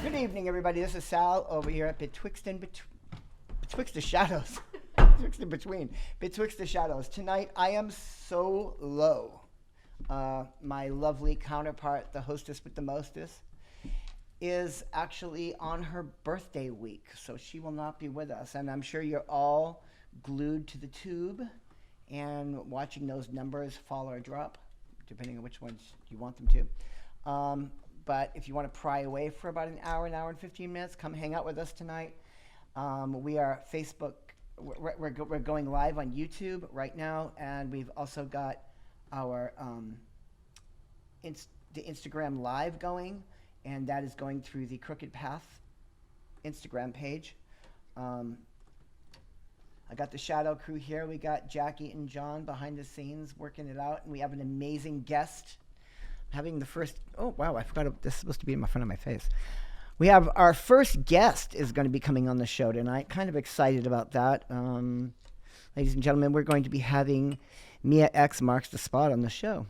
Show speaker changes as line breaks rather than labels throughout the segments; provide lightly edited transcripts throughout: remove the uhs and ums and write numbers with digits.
Good evening, everybody. This is Sal over here at Betwixt the Shadows. Betwixt the Shadows. Tonight, I am so low. My lovely counterpart, the hostess with the mostest, is actually on her birthday week, so she will not be with us. And I'm sure you're all glued to the tube and watching those numbers fall or drop, depending on which ones you want them to. But if you want to pry away for about an hour and 15 minutes, come hang out with us tonight. We are Facebook. We're going live on YouTube right now, and we've also got our the Instagram live going, and that is going through the Crooked Path Instagram page. I got the Shadow crew here. We got Jackie and John behind the scenes working it out, and we have an amazing guest. Having the first, oh wow, I forgot this is supposed to be in front of my face. We have our first guest is going to be coming on the show tonight. Kind of excited about that. Ladies and gentlemen, we're going to be having Mia X Marks the Spot on the show.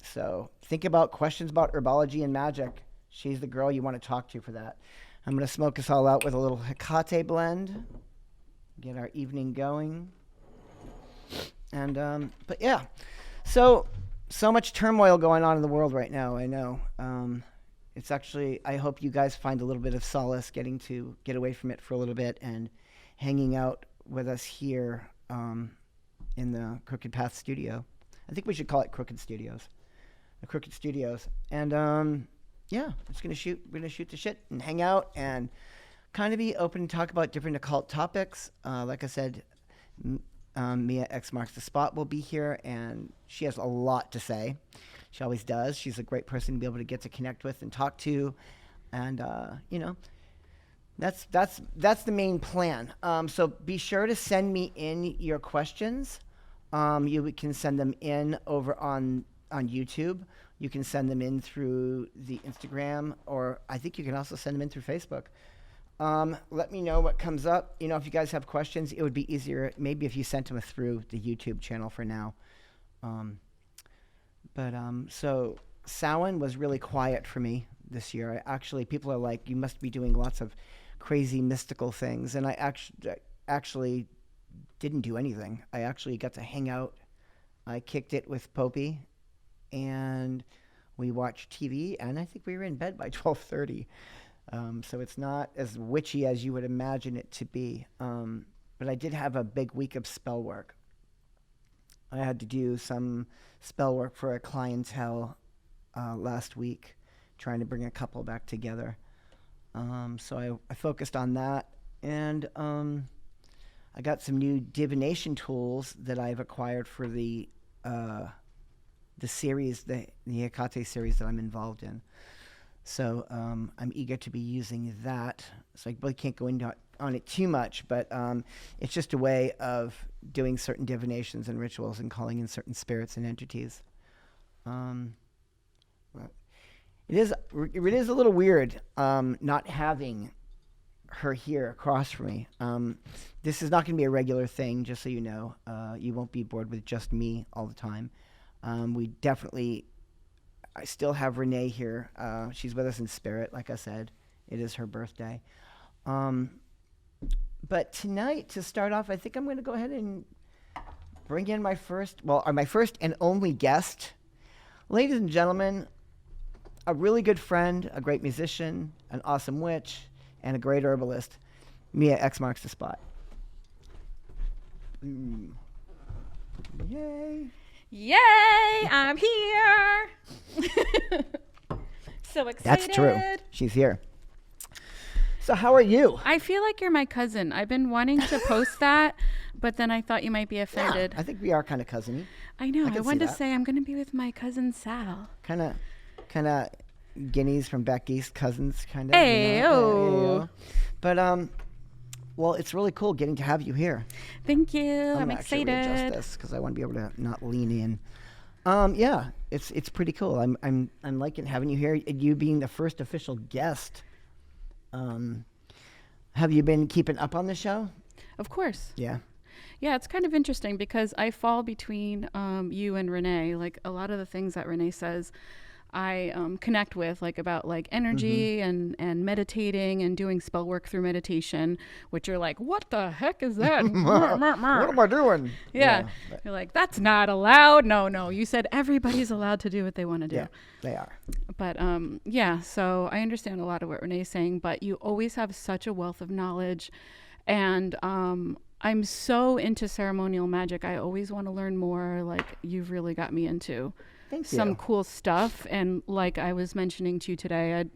So think about questions about herbology and magic. She's the girl you want to talk to for that. I'm going to smoke us all out with a little Hikate blend. Get our evening going. And, but yeah, so much turmoil going on in the world right now, I know. It's actually, I hope you guys find a little bit of solace getting to get away from it for a little bit and hanging out with us here in the Crooked Path studio. I think we should call it Crooked Studios. The Crooked Studios. And yeah, we're gonna shoot the shit and hang out and kind of be open and talk about different occult topics. Like I said, Mia X Marks the Spot will be here, and she has a lot to say. She always does. She's a great person to be able to get to connect with and talk to, and you know, that's the main plan. So be sure to send me in your questions. You can send them in over on YouTube. You can send them in through the Instagram, or I think you can also send them in through Facebook. Let me know what comes up. You know, if you guys have questions, it would be easier maybe if you sent them through the YouTube channel for now. So Samhain was really quiet for me this year. People are like, you must be doing lots of crazy mystical things. And I actually didn't do anything. I actually got to hang out. I kicked it with Popey, and we watched TV, and I think we were in bed by 12:30. So it's not as witchy as you would imagine it to be. But I did have a big week of spell work. I had to do some spell work for a clientele last week, trying to bring a couple back together. So I focused on that. And I got some new divination tools that I've acquired for the series, the Hikate series that I'm involved in. So I'm eager to be using that. So I really can't go into on it too much, but it's just a way of doing certain divinations and rituals and calling in certain spirits and entities. It is a little weird not having her here across from me. This is not going to be a regular thing, just so you know. You won't be bored with just me all the time. I still have Renee here. She's with us in spirit, like I said. It is her birthday. But tonight, to start off, I think I'm going to go ahead and bring in my first and only guest. Ladies and gentlemen, a really good friend, a great musician, an awesome witch, and a great herbalist, Mia X Marks the Spot. Yay!
Yay! I'm here. So excited.
That's true. She's here. So how are you?
I feel like you're my cousin. I've been wanting to post that, but then I thought you might be offended.
Yeah, I think we are kind of cousiny.
I know. I wanted to say I'm going to be with my cousin Sal.
Kind of guineas from back east cousins, kind of.
Hey,
But well, it's really cool getting to have you here.
Thank you. I'm excited.
I'm gonna adjust this because I want to be able to not lean in. Yeah, it's pretty cool. I'm liking having you here. You being the first official guest. Have you been keeping up on the show?
Of course.
Yeah.
Yeah, it's kind of interesting because I fall between you and Renee. Like a lot of the things that Renee says, I connect with, like about like energy and meditating and doing spell work through meditation, which are like, what the heck is that?
What am I doing?
Yeah. You're like, that's not allowed. No, you said everybody's allowed to do what they want to do.
Yeah, they are.
But yeah, so I understand a lot of what Renee's saying, but you always have such a wealth of knowledge. And I'm so into ceremonial magic. I always want to learn more. Like, you've really got me into some cool stuff. And like I was mentioning to you today, I had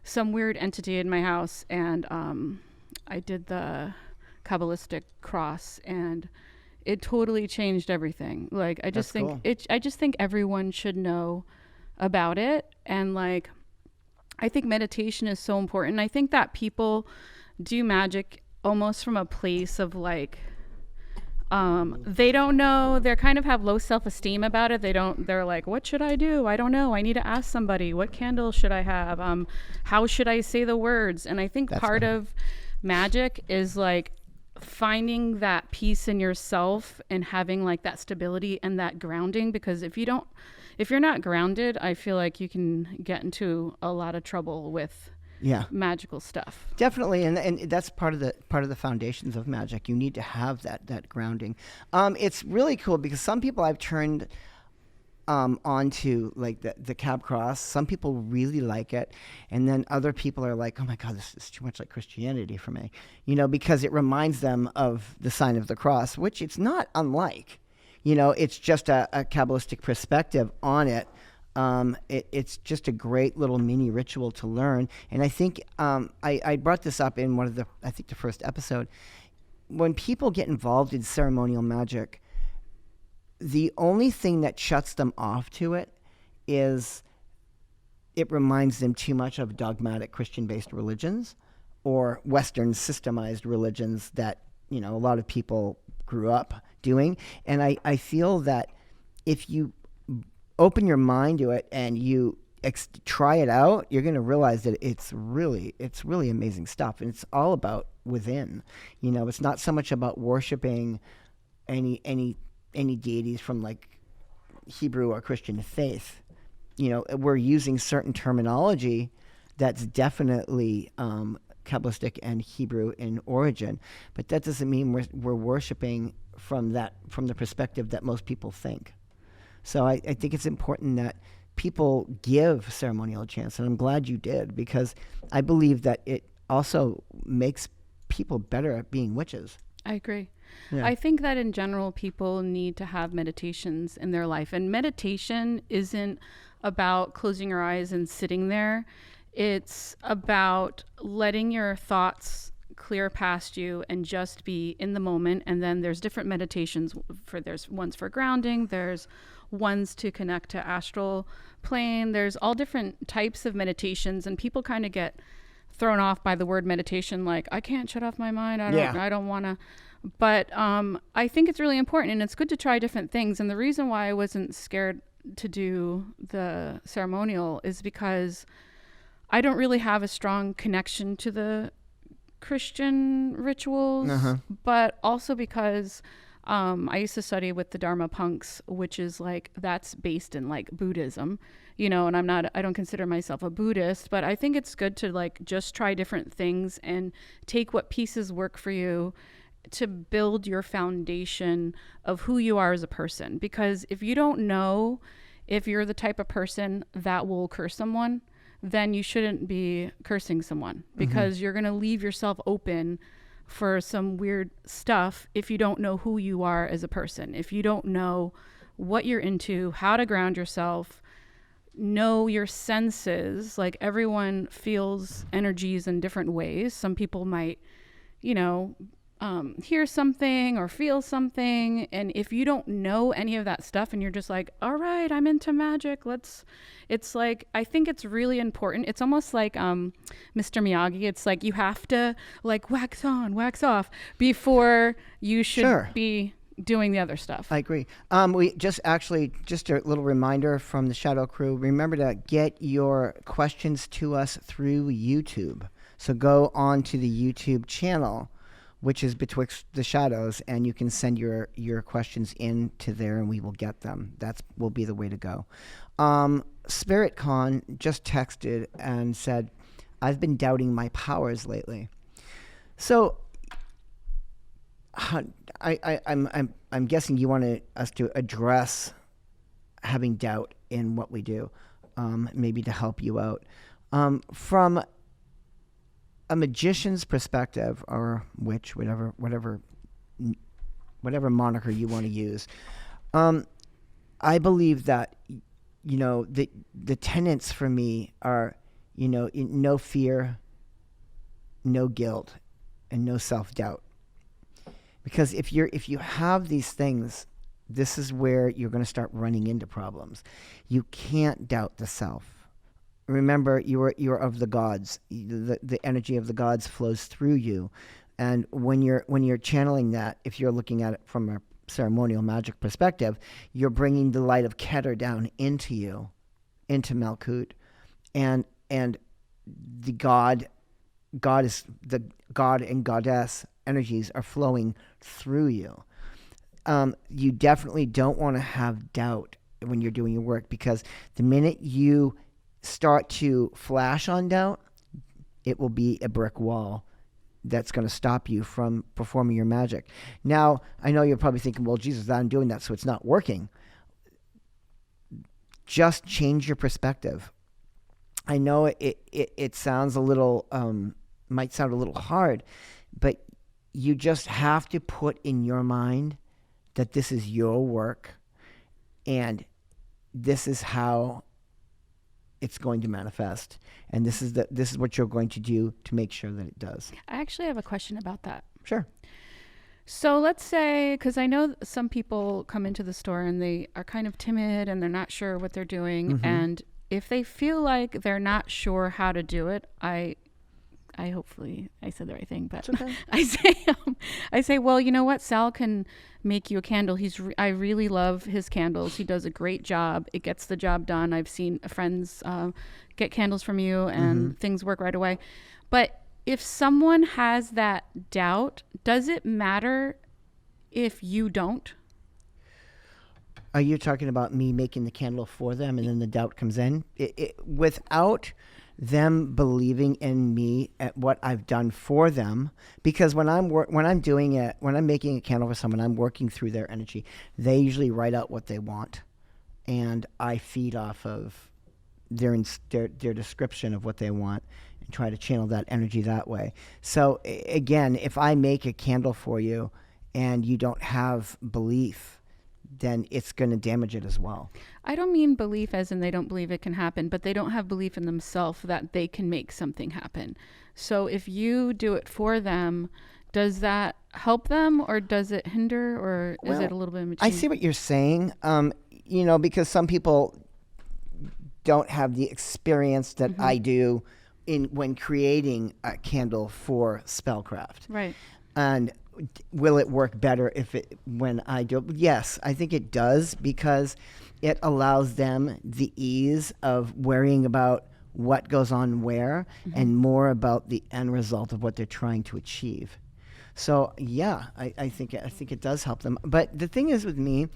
some weird entity in my house, and I did the Kabbalistic cross, and it totally changed everything. Like, I just think
cool.
I just think everyone should know about it. And like, I think meditation is so important. I think that people do magic almost from a place of like, they don't know, they kind of have low self-esteem about it. They're like, what should I do? I don't know. I need to ask somebody. What candle should I have? How should I say the words? And I think part of magic is like finding that peace in yourself and having like that stability and that grounding, because if you're not grounded, I feel like you can get into a lot of trouble with magical stuff.
Definitely, and that's part of the foundations of magic. You need to have that grounding. It's really cool because some people I've turned onto like the cab cross. Some people really like it, and then other people are like, oh my God, this is too much like Christianity for me, because it reminds them of the sign of the cross, which it's not unlike. It's just a Kabbalistic perspective on it. It's just a great little mini ritual to learn. And I think I brought this up in one of the first episode. When people get involved in ceremonial magic, the only thing that shuts them off to it is it reminds them too much of dogmatic Christian-based religions or Western systemized religions that, a lot of people grew up doing. And I feel that if you open your mind to it and you try it out, you're going to realize that it's really amazing stuff. And it's all about within. It's not so much about worshiping any deities from like Hebrew or Christian faith. We're using certain terminology that's definitely Kabbalistic and Hebrew in origin, but that doesn't mean we're worshiping from the perspective that most people think. So I think it's important that people give ceremonial a chance, and I'm glad you did, because I believe that it also makes people better at being witches.
I agree.
Yeah.
I think that in general, people need to have meditations in their life. And meditation isn't about closing your eyes and sitting there. It's about letting your thoughts clear past you and just be in the moment. And then there's different meditations. There's ones for grounding. There's ones to connect to astral plane. There's all different types of meditations. And people kind of get thrown off by the word meditation. Like, I can't shut off my mind. I don't want to. But I think it's really important, and it's good to try different things. And the reason why I wasn't scared to do the ceremonial is because I don't really have a strong connection to the Christian rituals, but also because I used to study with the Dharma punks, which is like, that's based in like Buddhism, and I don't consider myself a Buddhist, but I think it's good to like just try different things and take what pieces work for you to build your foundation of who you are as a person. Because if you don't know if you're the type of person that will curse someone, then you shouldn't be cursing someone, because you're going to leave yourself open for some weird stuff if you don't know who you are as a person. If you don't know what you're into, how to ground yourself, know your senses. Like, everyone feels energies in different ways. Some people might, hear something or feel something. And if you don't know any of that stuff and you're just like, all right, I'm into magic, it's like, I think it's really important. It's almost like Mr. Miyagi. It's like you have to like wax on, wax off before you should be doing the other stuff.
I agree. We just a little reminder from the Shadow Crew. Remember to get your questions to us through YouTube. So go on to the YouTube channel which is betwixt the shadows, and you can send your questions into there, and we will get them. That will be the way to go. Spirit Con just texted and said, "I've been doubting my powers lately." So, I'm guessing you want us to address having doubt in what we do, maybe to help you out. From a magician's perspective, or witch, whatever moniker you want to use, I believe that, the tenets for me are, no fear, no guilt, and no self-doubt. Because if you have these things, this is where you're going to start running into problems. You can't doubt the self. Remember, you're of the gods. The energy of the gods flows through you, and when you're channeling that, if you're looking at it from a ceremonial magic perspective, you're bringing the light of Keter down into you, into Malkut, and the God is the God and Goddess energies are flowing through you. You definitely don't want to have doubt when you're doing your work, because the minute you start to flash on doubt, it will be a brick wall that's going to stop you from performing your magic. Now, I know you're probably thinking, well, Jesus, I'm doing that, so it's not working. Just change your perspective. I know it sounds a little, might sound a little hard, but you just have to put in your mind that this is your work, and this is how it's going to manifest, and this is what you're going to do to make sure that it does.
I actually have a question about that.
Sure.
So let's say, because I know some people come into the store and they are kind of timid and they're not sure what they're doing, and if they feel like they're not sure how to do it, I hopefully I said the right thing, but okay. I say, well, you know what? Sal can make you a candle. I really love his candles. He does a great job. It gets the job done. I've seen friends get candles from you, and things work right away. But if someone has that doubt, does it matter if you don't?
Are you talking about me making the candle for them, and then the doubt comes in? Without them believing in me at what I've done for them, because when I'm making a candle for someone, I'm working through their energy. They usually write out what they want, and I feed off of their description of what they want and try to channel that energy that way. So again, if I make a candle for you and you don't have belief, then it's going to damage it as well.
I don't mean belief as in they don't believe it can happen, but they don't have belief in themselves that they can make something happen. So if you do it for them, does that help them, or does it hinder, or is it a little bit in between?
I see what you're saying, because some people don't have the experience that I do when creating a candle for spellcraft.
Right.
And will it work better when I do it? Yes, I think it does, because it allows them the ease of worrying about what goes on where, and more about the end result of what they're trying to achieve. So yeah, I think it does help them. But the thing is with me,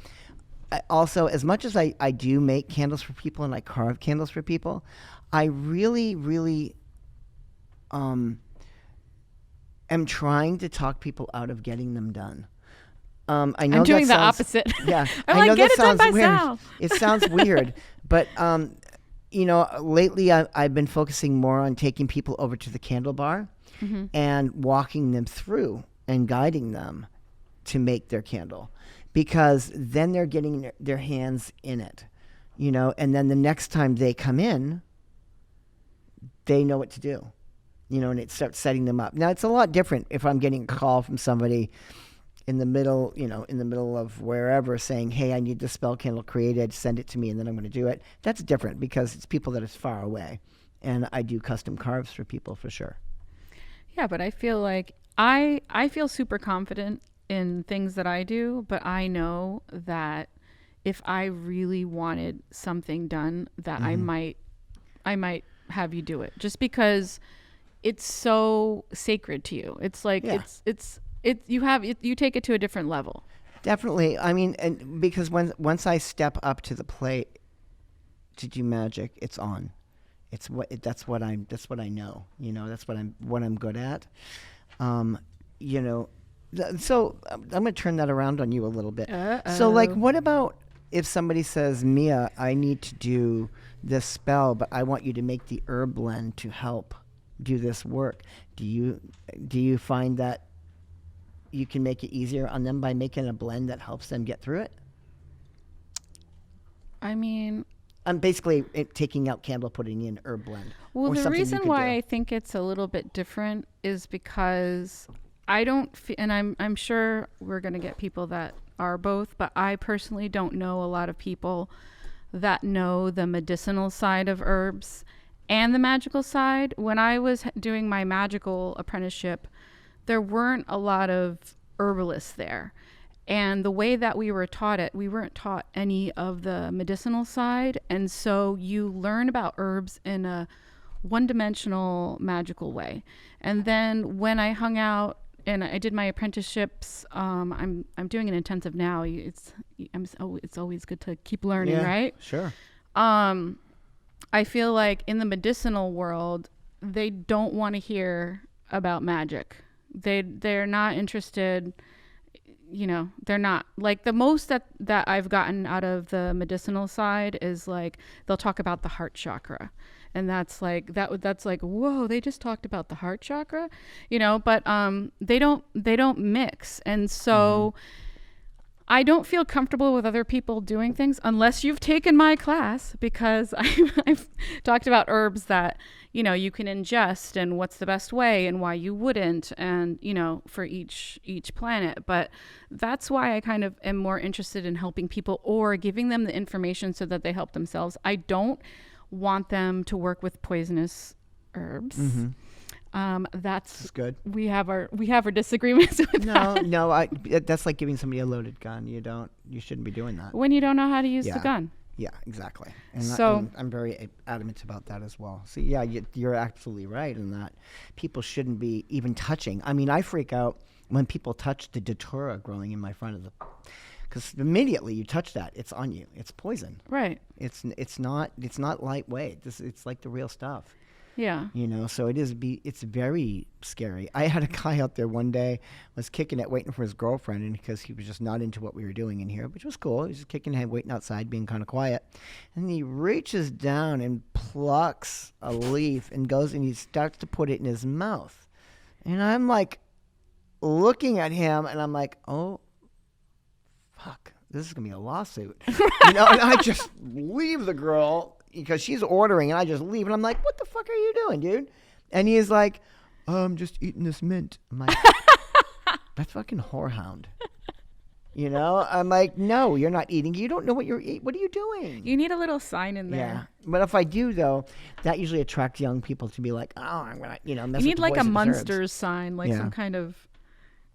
also, as much as I do make candles for people and I carve candles for people, I really, really am trying to talk people out of getting them done. I know
I'm doing the opposite.
Yeah,
I'm like, get it done by Sal.
It sounds weird, but lately I've been focusing more on taking people over to the candle bar and walking them through and guiding them to make their candle, because then they're getting their hands in it, and then the next time they come in, they know what to do. And it starts setting them up. Now, it's a lot different if I'm getting a call from somebody in the middle of wherever saying, hey, I need this spell candle created, send it to me, and then I'm going to do it. That's different, because it's people that is far away. And I do custom carves for people for sure.
Yeah, but I feel like I feel super confident in things that I do, but I know that if I really wanted something done, that I might have you do it, just because it's so sacred to you. It's like, it's you take it to a different level.
Definitely. I mean, and because once I step up to the plate to do magic, it's on. That's what I know. You know, that's what I'm good at. You know, so I'm gonna turn that around on you a little bit. So, like, what about if somebody says, Mia, I need to do this spell, but I want you to make the herb blend to help do this work? Do you find that you can make it easier on them by making a blend that helps them get through it?
I mean,
I'm basically taking out candle, putting in herb blend.
well,
or
the
something you
reason
could
why
do.
I think it's a little bit different is because I don't and I'm sure we're going to get people that are both, but I personally don't know a lot of people that know the medicinal side of herbs and the magical side. When I was doing my magical apprenticeship, there weren't a lot of herbalists there. And the way that we were taught it, we weren't taught any of the medicinal side. And so you learn about herbs in a one-dimensional magical way. And then when I hung out and I did my apprenticeships, I'm doing an intensive now. It's always good to keep learning, right?
Sure.
I feel like in the medicinal world, they don't want to hear about magic. They're not interested. You know, they're not like the most that I've gotten out of the medicinal side is like they'll talk about the heart chakra, and that's like whoa, they just talked about the heart chakra, you know, but they don't mix. And so I don't feel comfortable with other people doing things unless you've taken my class, because I've talked about herbs that, you know, you can ingest and what's the best way and why you wouldn't, and, you know, for each planet. But that's why I kind of am more interested in helping people or giving them the information so that they help themselves. I don't want them to work with poisonous herbs. That's
good.
We have our disagreements with that.
No, that's like giving somebody a loaded gun. You shouldn't be doing that.
When you don't know how to use the gun.
Yeah, exactly. And
So
I'm very adamant about that as well. So yeah, you're absolutely right in that people shouldn't be even touching. I mean, I freak out when people touch the datura growing in my front of the, because immediately you touch that, it's on you. It's poison.
right.
It's not lightweight. It's like the real stuff.
Yeah.
You know, so it's very scary. I had a guy out there one day, was kicking it, waiting for his girlfriend, and because he was just not into what we were doing in here, which was cool. He was just kicking it, waiting outside, being kind of quiet. And he reaches down and plucks a leaf and goes and he starts to put it in his mouth. And I'm like looking at him and I'm like, oh, fuck, this is going to be a lawsuit. You know, and I just leave the girl because she's ordering, and I just leave, and I'm like, what the fuck are you doing, dude? And he's like, I'm just eating this mint. I'm like, that's fucking whorehound. You know? I'm like, no, you're not eating. You don't know what you're eating. What are you doing?
You need a little sign in there.
Yeah. But if I do, though, that usually attracts young people to be like, oh, I'm going to, mess
You
with
need
the
like a
poisonous herbs.
Munsters sign, like
Yeah.
some kind of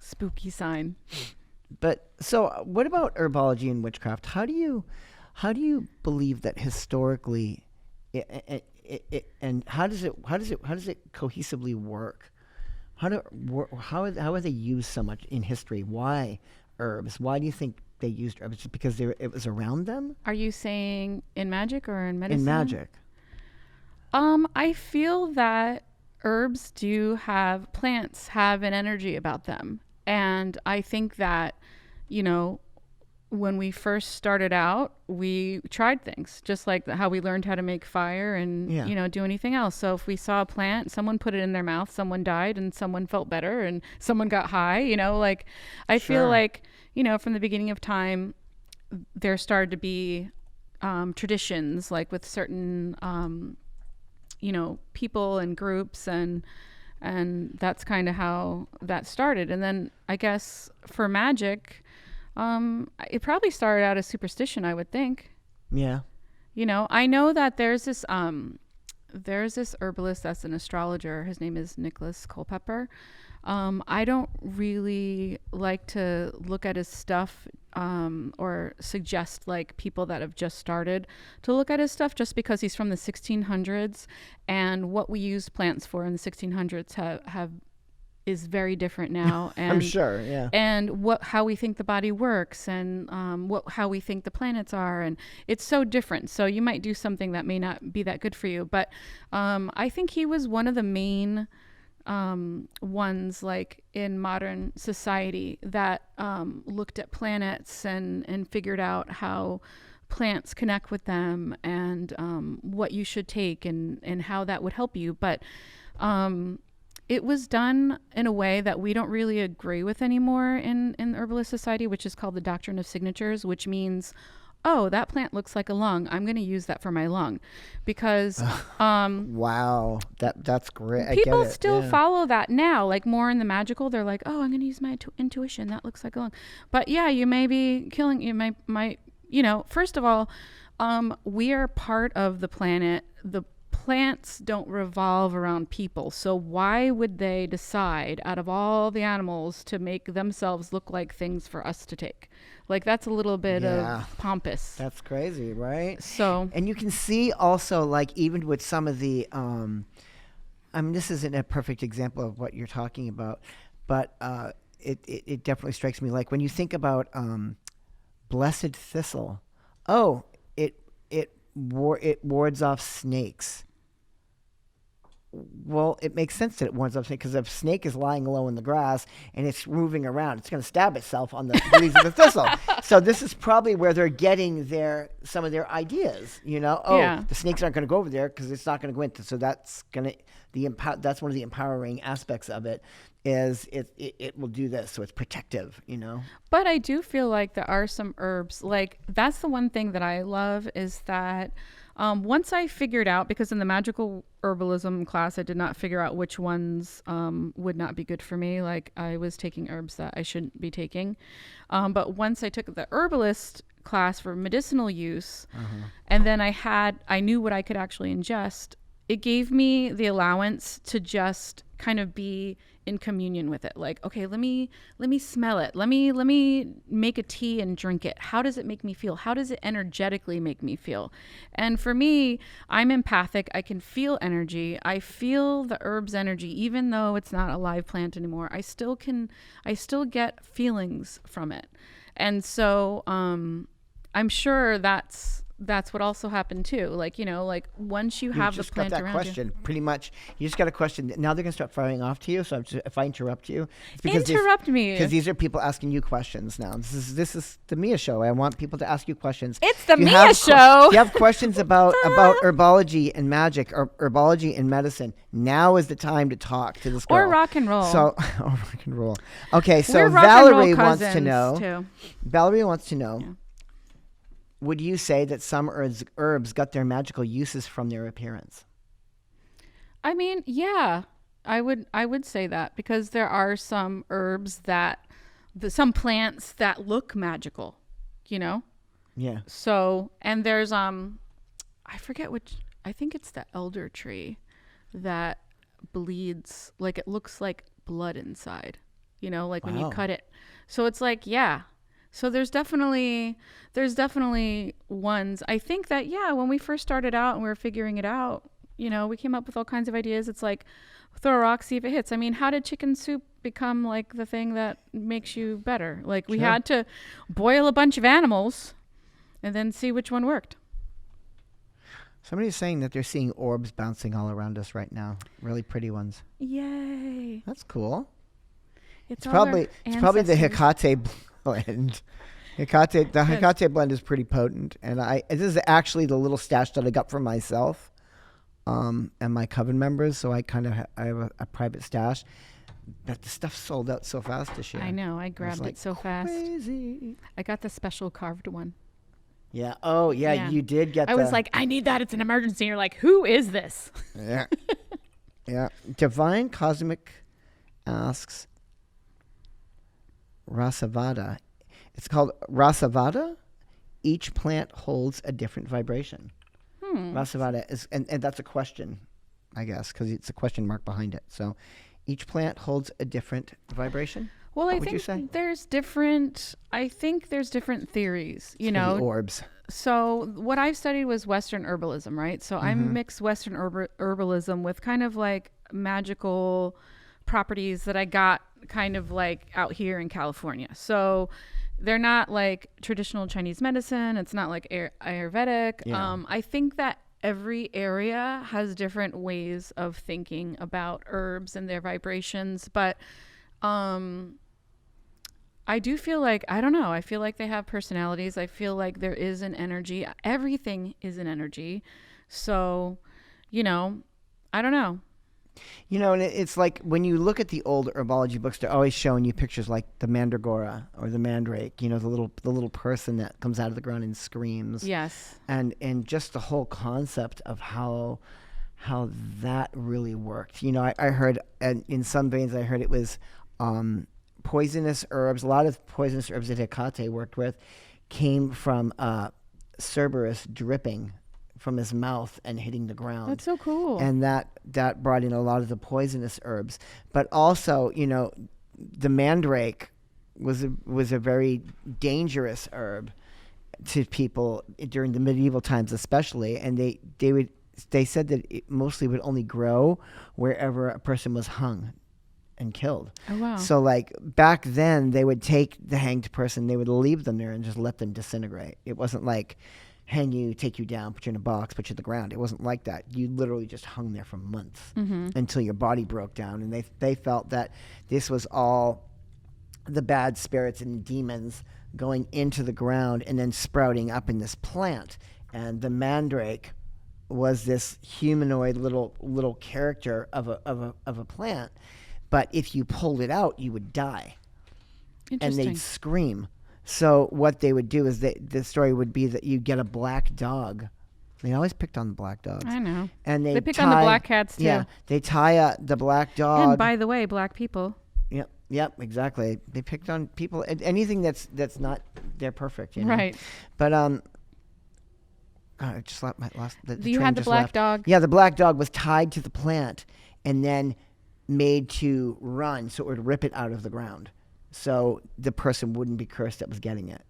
spooky sign.
But so what about herbology and witchcraft? How do you believe that historically and how does it cohesively work? How are they used so much in history? Why herbs? Why do you think they used herbs? Just because it was around them?
Are you saying in magic or in medicine?
In magic.
I feel that plants have an energy about them. And I think that, when we first started out, we tried things just like how we learned how to make fire and, do anything else. So if we saw a plant, someone put it in their mouth, someone died and someone felt better and someone got high, I feel like, from the beginning of time, there started to be traditions like with certain, people and groups and that's kind of how that started. And then I guess for magic, it probably started out as superstition, I would think.
Yeah.
I know that there's this herbalist that's an astrologer. His name is Nicholas Culpepper. I don't really like to look at his stuff or suggest like people that have just started to look at his stuff just because he's from the 1600s, and what we used plants for in the 1600s have is very different now. And
I'm sure, yeah.
And how we think the body works, and how we think the planets are, and it's so different. So you might do something that may not be that good for you. But I think he was one of the main ones, like in modern society, that looked at planets and figured out how plants connect with them, and what you should take, and how that would help you. But it was done in a way that we don't really agree with anymore in the herbalist society, which is called the Doctrine of Signatures, which means, oh, that plant looks like a lung, I'm going to use that for my lung. Because
wow, that's great.
People still follow that now, like more in the magical. They're like, oh, I'm going to use my intuition, that looks like a lung. But yeah, you may be killing, you might first of all, we are part of the planet. The plants don't revolve around people. So why would they decide out of all the animals to make themselves look like things for us to take? Like, that's a little bit of pompous.
That's crazy, right?
So,
and you can see also, like, even with some of the, this isn't a perfect example of what you're talking about, but it definitely strikes me. Like, when you think about blessed thistle, it wards off snakes. Well, it makes sense that it wards off snakes, because if a snake is lying low in the grass and it's moving around, it's going to stab itself on the leaves of the thistle. So this is probably where they're getting some of their ideas. The snakes aren't going to go over there because it's not going to go into. So that's that's one of the empowering aspects of it. Is it will do this, so it's protective,
But I do feel like there are some herbs, like that's the one thing that I love, is that once I figured out, because in the magical herbalism class I did not figure out which ones would not be good for me. Like, I was taking herbs that I shouldn't be taking. But once I took the herbalist class for medicinal use, and then I knew what I could actually ingest, it gave me the allowance to just kind of be in communion with it. Like, okay, let me smell it. Let me make a tea and drink it. How does it make me feel? How does it energetically make me feel? And for me, I'm empathic. I can feel energy. I feel the herb's energy, even though it's not a live plant anymore. I still get feelings from it. And so, I'm sure that's what also happened too. Like, like once you have the plant around you.
Question, pretty much. You just got a question. Now they're going to start firing off to you. So if I interrupt you, it's because
interrupt me,
because these are people asking you questions now. This is the Mia show. I want people to ask you questions.
It's the Mia show.
If you have questions about herbology and magic, or herbology and medicine, now is the time to talk to this girl.
Or rock and roll.
So rock and roll. Okay, so Valerie wants to know.
Too.
Valerie wants to know.
Yeah.
Would you say that some herbs got their magical uses from their appearance?
I mean, yeah, I would say that, because there are some herbs some plants that look magical, Yeah. So, and there's I forget which. I think it's the elder tree that bleeds, like it looks like blood inside. Like when you cut it. So it's like, yeah. So there's definitely ones. I think that, when we first started out and we were figuring it out, we came up with all kinds of ideas. It's like, throw a rock, see if it hits. I mean, how did chicken soup become like the thing that makes you better? Like, we had to boil a bunch of animals and then see which one worked.
Somebody's saying that they're seeing orbs bouncing all around us right now. Really pretty ones.
Yay.
That's cool.
It's
probably the Hikate blend. The Hikate blend is pretty potent, and this is actually the little stash that I got for myself, and my coven members. So I have a private stash, but the stuff sold out so fast this year.
I know, I grabbed it so fast. I got the special carved one.
Yeah. Oh, yeah. You did get.
I was like, I need that. It's an emergency. You're like, who is this?
Yeah. Yeah. Divine Cosmic asks. Rasavada. It's called Rasavada. Each plant holds a different vibration. Rasavada is, and that's a question, I guess, because it's a question mark behind it. So each plant holds a different vibration.
Well, I think there's different theories,
The orbs.
So what I've studied was Western herbalism, right? So I mix Western herbalism with kind of like magical properties that I got kind of like out here in California. So they're not like traditional Chinese medicine. It's not like Ayurvedic.
Yeah.
I think that every area has different ways of thinking about herbs and their vibrations. But I do feel like, I don't know, I feel like they have personalities. I feel like there is an energy. Everything is an energy. So, I don't know.
And it's like when you look at the old herbology books, they're always showing you pictures like the mandragora or the mandrake, the little person that comes out of the ground and screams.
Yes.
And just the whole concept of how that really worked. I heard, and in some veins, I heard it was poisonous herbs. A lot of poisonous herbs that Hikate worked with came from Cerberus dripping from his mouth and hitting the ground.
That's so cool.
And that brought in a lot of the poisonous herbs. But also, the mandrake was a very dangerous herb to people during the medieval times, especially. And they said that it mostly would only grow wherever a person was hung and killed.
Oh, wow.
So like back then, they would take the hanged person, they would leave them there and just let them disintegrate. It wasn't like hang you, take you down, put you in a box, put you on the ground. It wasn't like that. You literally just hung there for months until your body broke down. And they felt that this was all the bad spirits and demons going into the ground and then sprouting up in this plant. And the mandrake was this humanoid little character of a plant. But if you pulled it out, you would die. And they'd scream. So what they would do is the story would be that you get a black dog. They always picked on the black dogs.
I know.
And
they pick on the black cats too.
Yeah, they tie the black dog.
And by the way, black people.
Yep, exactly. They picked on people. Anything that's not, they're perfect.
Right.
But God, I just lost the
You had the black dog.
Yeah, the black dog was tied to the plant and then made to run, so it would rip it out of the ground. So the person wouldn't be cursed that was getting it.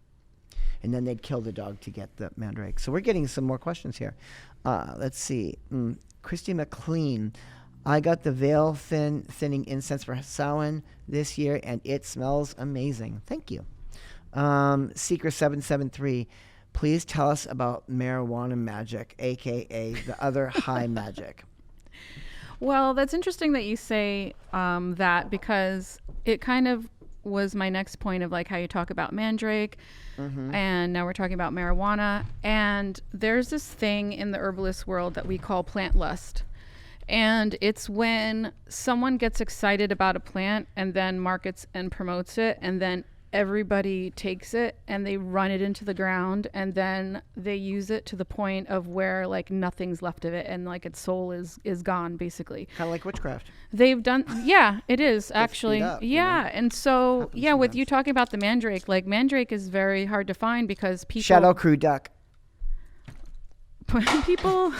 And then they'd kill the dog to get the mandrake. So we're getting some more questions here. Let's see. Christy McLean. I got the veil thinning incense for Samhain this year, and it smells amazing. Thank you. Seeker773. Please tell us about marijuana magic, a.k.a. the other high magic.
Well, that's interesting that you say that, because it kind of was my next point of like how you talk about mandrake, and now we're talking about marijuana. And there's this thing in the herbalist world that we call plant lust. And it's when someone gets excited about a plant and then markets and promotes it, and then everybody takes it and they run it into the ground, and then they use it to the point of where like nothing's left of it, and like its soul is gone, basically.
Kind of like witchcraft.
They've done, yeah, it is actually.
Up,
yeah. And so,
happens
yeah, with
sometimes.
you talking about the mandrake, like mandrake is very hard to find because people.
Shadow Crew duck.
people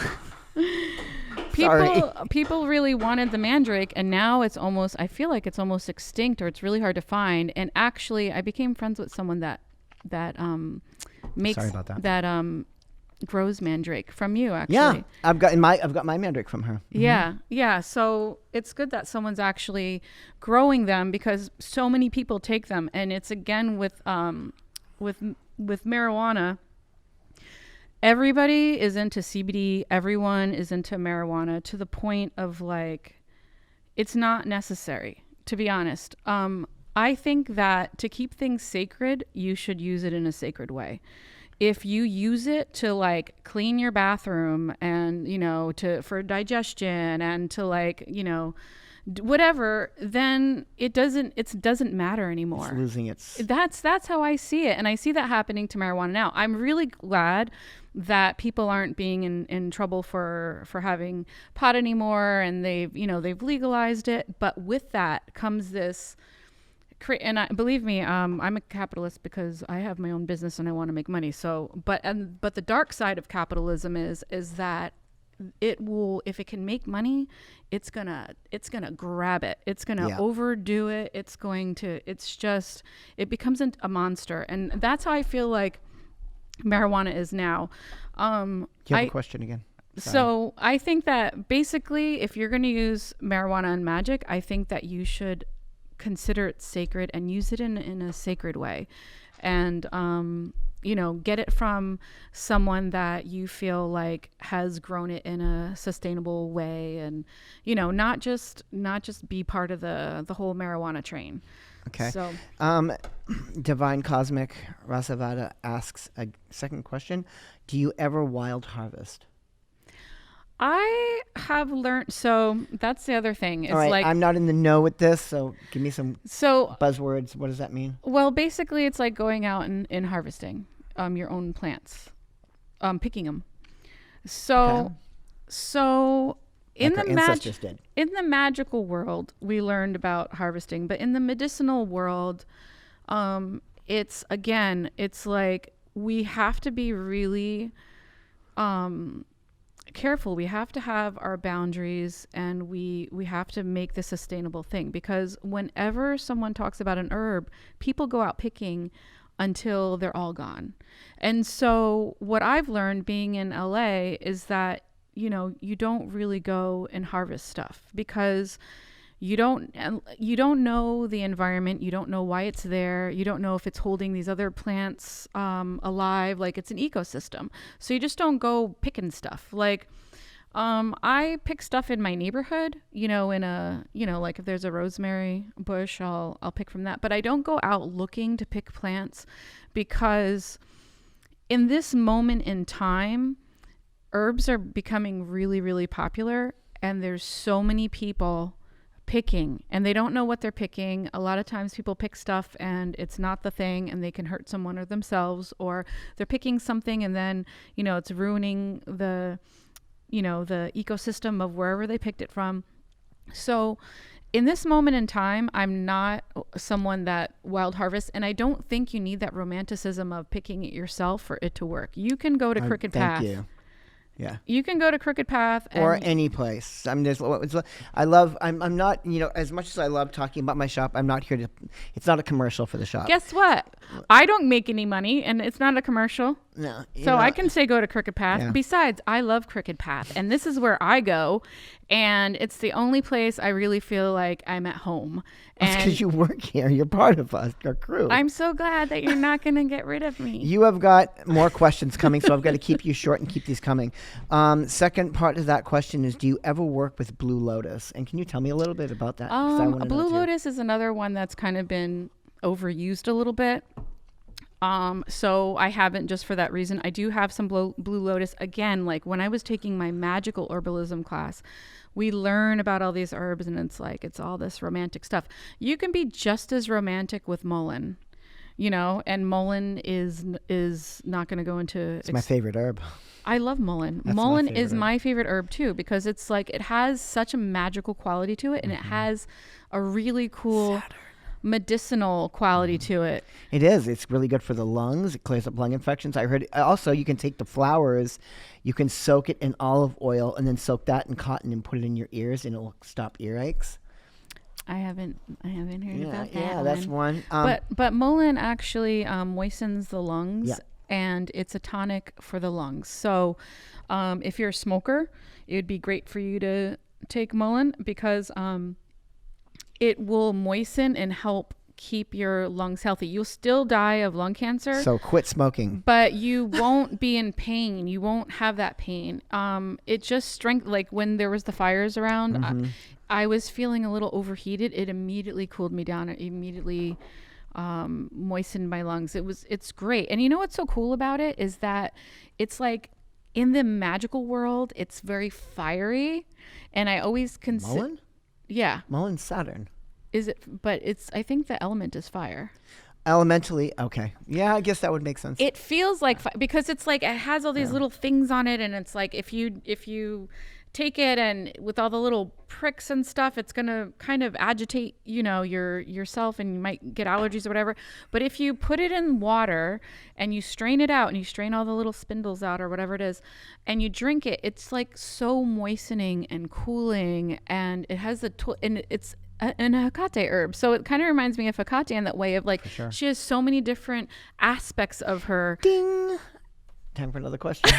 Sorry.
people really wanted the mandrake, and now it's almost, I feel like it's almost extinct, or it's really hard to find. And actually I became friends with someone that makes
Sorry about that.
Grows mandrake from you, actually.
Yeah, I've got my mandrake from her.
Yeah. So it's good that someone's actually growing them, because so many people take them. And it's again with marijuana. Everybody is into CBD. Everyone is into marijuana to the point of like, it's not necessary, to be honest. I think that to keep things sacred, you should use it in a sacred way. If you use it to like clean your bathroom and, for digestion and to like, whatever, then it doesn't matter anymore.
It's losing its.
That's how I see it. And I see that happening to marijuana now. I'm really glad that people aren't being in trouble for having pot anymore, and they've legalized it. But with that comes this, and believe me, I'm a capitalist because I have my own business and I want to make money. So, but the dark side of capitalism is that it will, if it can make money, it's gonna grab it. It's gonna overdo it. It becomes a monster. And that's how I feel like marijuana is now.
You have a question again?
So I think that basically, if you're going to use marijuana and magic, I think that you should consider it sacred and use it in a sacred way. And, get it from someone that you feel like has grown it in a sustainable way, and, not just be part of the whole marijuana train.
Okay.
So,
Divine Cosmic Rasavada asks a second question. Do you ever wild harvest?
I have learned, so that's the other thing. It's
All right,
like,
I'm not in the know with this, so give me some
so,
buzzwords. What does that mean?
well, basically it's like going out and harvesting, your own plants, picking them. So, in
Like
the
our ancestors did.
in the magical world, we learned about harvesting, but in the medicinal world, it's like we have to be really, careful. We have to have our boundaries, and we have to make this a sustainable thing, because whenever someone talks about an herb, people go out picking until they're all gone. And so what I've learned being in LA is that, you don't really go and harvest stuff, because you don't know the environment. You don't know why it's there. You don't know if it's holding these other plants alive. Like, it's an ecosystem. So you just don't go picking stuff. Like, I pick stuff in my neighborhood, like if there's a rosemary bush, I'll pick from that. But I don't go out looking to pick plants, because in this moment in time, herbs are becoming really, really popular, and there's so many people picking, and they don't know what they're picking. A lot of times people pick stuff and it's not the thing, and they can hurt someone or themselves, or they're picking something and then, it's ruining the ecosystem of wherever they picked it from. So in this moment in time, I'm not someone that wild harvests, and I don't think you need that romanticism of picking it yourself for it to work. You can go to Crooked Path.
Thank you. Yeah.
You can go to Crooked Path
Or any place. I'm not, as much as I love talking about my shop, I'm not here to, it's not a commercial for the shop.
Guess what? I don't make any money, and it's not a commercial.
No.
So I can say go to Crooked Path.
Yeah.
Besides, I love Crooked Path, and this is where I go, and it's the only place I really feel like I'm at home.
It's because you work here. You're part of us, our crew.
I'm so glad that you're not going to get rid of me.
You have got more questions coming, so I've got to keep you short and keep these coming. Second part of that question is, do you ever work with Blue Lotus? And can you tell me a little bit about that?
Blue Lotus is another one that's kind of been overused a little bit. So I haven't, just for that reason. I do have some Blue Lotus. Again, like when I was taking my magical herbalism class, we learn about all these herbs, and it's all this romantic stuff. You can be just as romantic with mullein, and mullein is not going to go into.
It's my favorite herb.
I love mullein.
That's
Mullein
my favorite
is
herb.
my favorite herb too, because it's like it has such a magical quality to it, and it has a really cool medicinal quality to it.
It is. It's really good for the lungs. It clears up lung infections. I heard also you can take the flowers, you can soak it in olive oil, and then soak that in cotton and put it in your ears, and it will stop earaches.
I haven't heard about that.
Yeah, that's one.
But mullein actually moistens the lungs,
Yeah.
and it's a tonic for the lungs. So if you're a smoker, it would be great for you to take mullein, because it will moisten and help keep your lungs healthy. You'll still die of lung cancer.
So quit smoking.
But you won't be in pain. You won't have that pain. It just like when there was the fires around, I was feeling a little overheated. It immediately cooled me down. It immediately moistened my lungs. It's great. And you know what's so cool about it is that it's like in the magical world, it's very fiery. And I always consider...
Mullein?
Yeah.
Mullein Saturn.
Is it? But I think the element is fire.
Elementally, okay. Yeah, I guess that would make sense.
It feels like because it's like it has all these little things on it, and it's like if you take it and with all the little pricks and stuff, it's gonna kind of agitate, yourself, and you might get allergies or whatever. But if you put it in water and you strain it out, and you strain all the little spindles out or whatever it is, and you drink it, it's like so moistening and cooling, and it has and it's an Hikate herb. So it kind of reminds me of Hikate in that way of like, she has so many different aspects of her.
Ding. time for another question.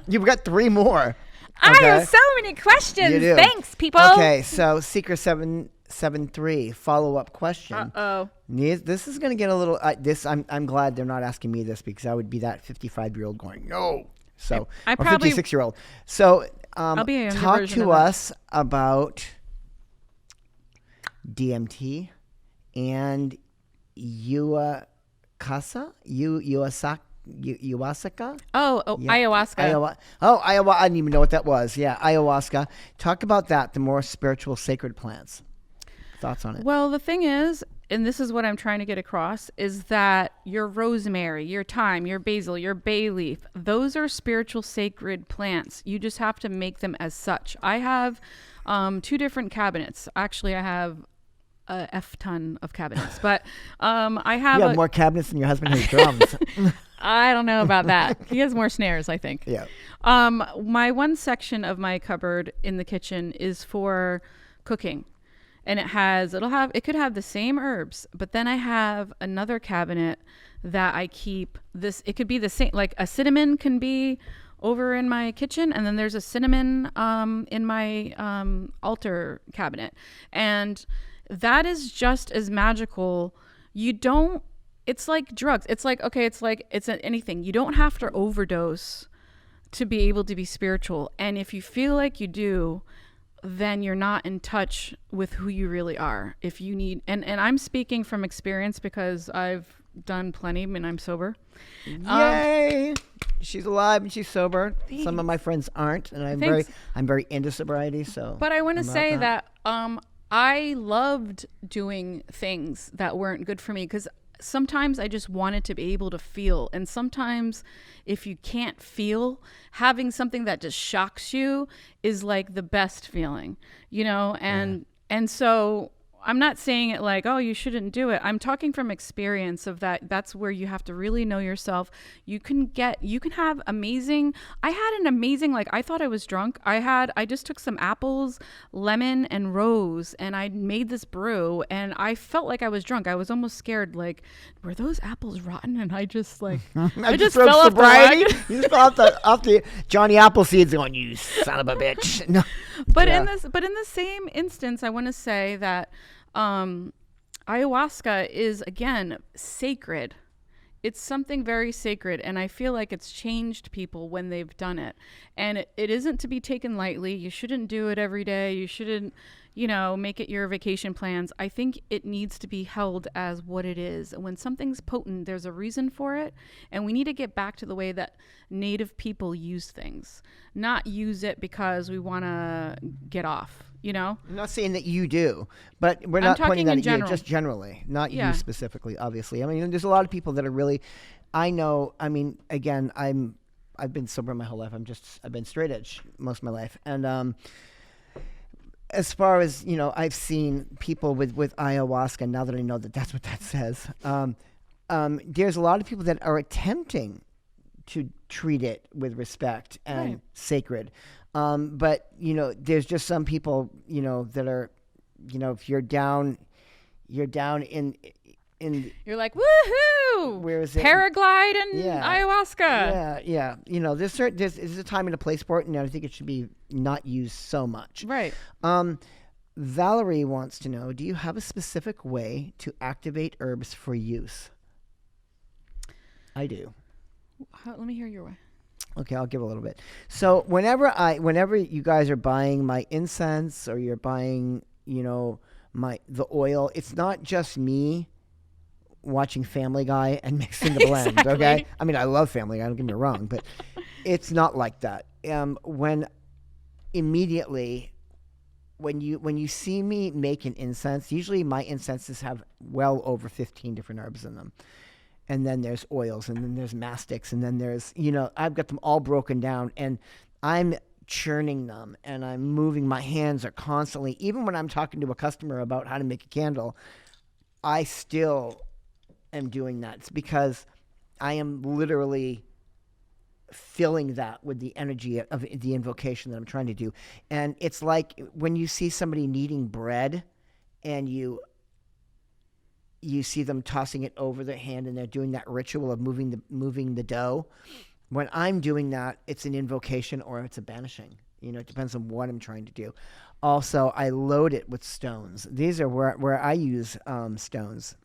You've got 3 more.
I have so many questions.
You do.
Thanks, people.
Okay, so Seeker 773 follow-up question.
Uh-oh.
This is going to get a little. I'm glad they're not asking me this because I would be that 55-year-old going no. So
I
or
probably
56-year-old. So
I'll be a younger
talk
version
to
of that.
us about DMT and Ayahuasca.
Ayahuasca.
Ayahuasca. I didn't even know what that was. Yeah, ayahuasca. Talk about that. The more spiritual, sacred plants. Thoughts on it?
Well, the thing is, and this is what I'm trying to get across, is that your rosemary, your thyme, your basil, your bay leaf, those are spiritual sacred plants. You just have to make them as such. I have 2 different cabinets. Actually, I have a F-ton of cabinets, but I have,
you have more cabinets than your husband has drums.
I don't know about that. He has more snares, I think.
Yeah.
My one section of my cupboard in the kitchen is for cooking. And it could have the same herbs, but then I have another cabinet that I keep this. It could be the same, like a cinnamon can be over in my kitchen, and then there's a cinnamon in my altar cabinet, and that is just as magical. It's like drugs. It's like it's anything. You don't have to overdose to be able to be spiritual, and if you feel like you do, then you're not in touch with who you really are. If you need, and I'm speaking from experience because I've done plenty and I'm sober.
Yay! She's alive and she's sober.
Thanks.
Some of my friends aren't, and I'm
Thanks.
very into sobriety. So,
But I want to
I'm about
say that I loved doing things that weren't good for me because sometimes I just wanted to be able to feel. And sometimes if you can't feel, having something that just shocks you is like the best feeling, and so I'm not saying it like, oh, you shouldn't do it. I'm talking from experience of that. That's where you have to really know yourself. You can have amazing. I had an amazing, I thought I was drunk. I just took some apples, lemon, and rose, and I made this brew, and I felt like I was drunk. I was almost scared. Like, were those apples rotten? And I just I just fell off the wagon.
You just fell off the Johnny Appleseed's going, you son of a bitch. No.
But in the same instance, I want to say that ayahuasca is, again, sacred. It's something very sacred, and I feel like it's changed people when they've done it. And it isn't to be taken lightly. You shouldn't do it every day. You shouldn't, make it your vacation plans. I think it needs to be held as what it is. And when something's potent, there's a reason for it, and we need to get back to the way that Native people use things, not use it because we want to get off.
I'm not saying that you do, but we're not pointing that at you, just generally, not you specifically, obviously. I mean, there's a lot of people that are really, again, I've been sober my whole life. I've been straight edge most of my life. And as far as, I've seen people with ayahuasca, now that I know that that's what that says, there's a lot of people that are attempting to treat it with respect and sacred. But, there's just some people, that are, if you're down in
you're like, woohoo!
Where is it?
Paraglide and ayahuasca.
Yeah. There's a time and a place for it, and I think it should be not used so much.
Right.
Valerie wants to know, do you have a specific way to activate herbs for use? I do.
Let me hear your way.
Okay, I'll give a little bit. So whenever you guys are buying my incense or you're buying, the oil, it's not just me watching Family Guy and mixing the blend.
Exactly.
Okay, I mean I love Family Guy. Don't get me wrong, but it's not like that. When you see me make an incense, usually my incenses have well over 15 different herbs in them. And then there's oils, and then there's mastics, and then there's, I've got them all broken down, and I'm churning them, and I'm moving. My hands are constantly, even when I'm talking to a customer about how to make a candle, I still am doing that. It's because I am literally filling that with the energy of the invocation that I'm trying to do. And it's like when you see somebody kneading bread, and you see them tossing it over their hand, and they're doing that ritual of moving the dough. when I'm doing that, it's an invocation or it's a banishing. It depends on what I'm trying to do. Also, I load it with stones. These are where I use stones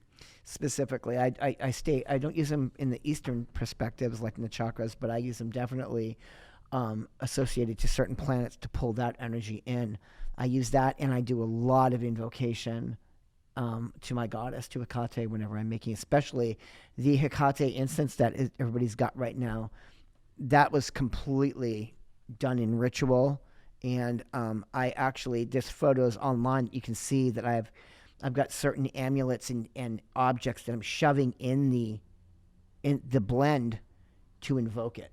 specifically. I don't use them in the Eastern perspectives like in the chakras, but I use them definitely associated to certain planets to pull that energy in. I use that, and I do a lot of invocation to my goddess, to Hikate, whenever I'm making, especially the Hikate incense that everybody's got right now. That was completely done in ritual, and I actually, there's photos online. You can see that I've got certain amulets and objects that I'm shoving in the blend to invoke it.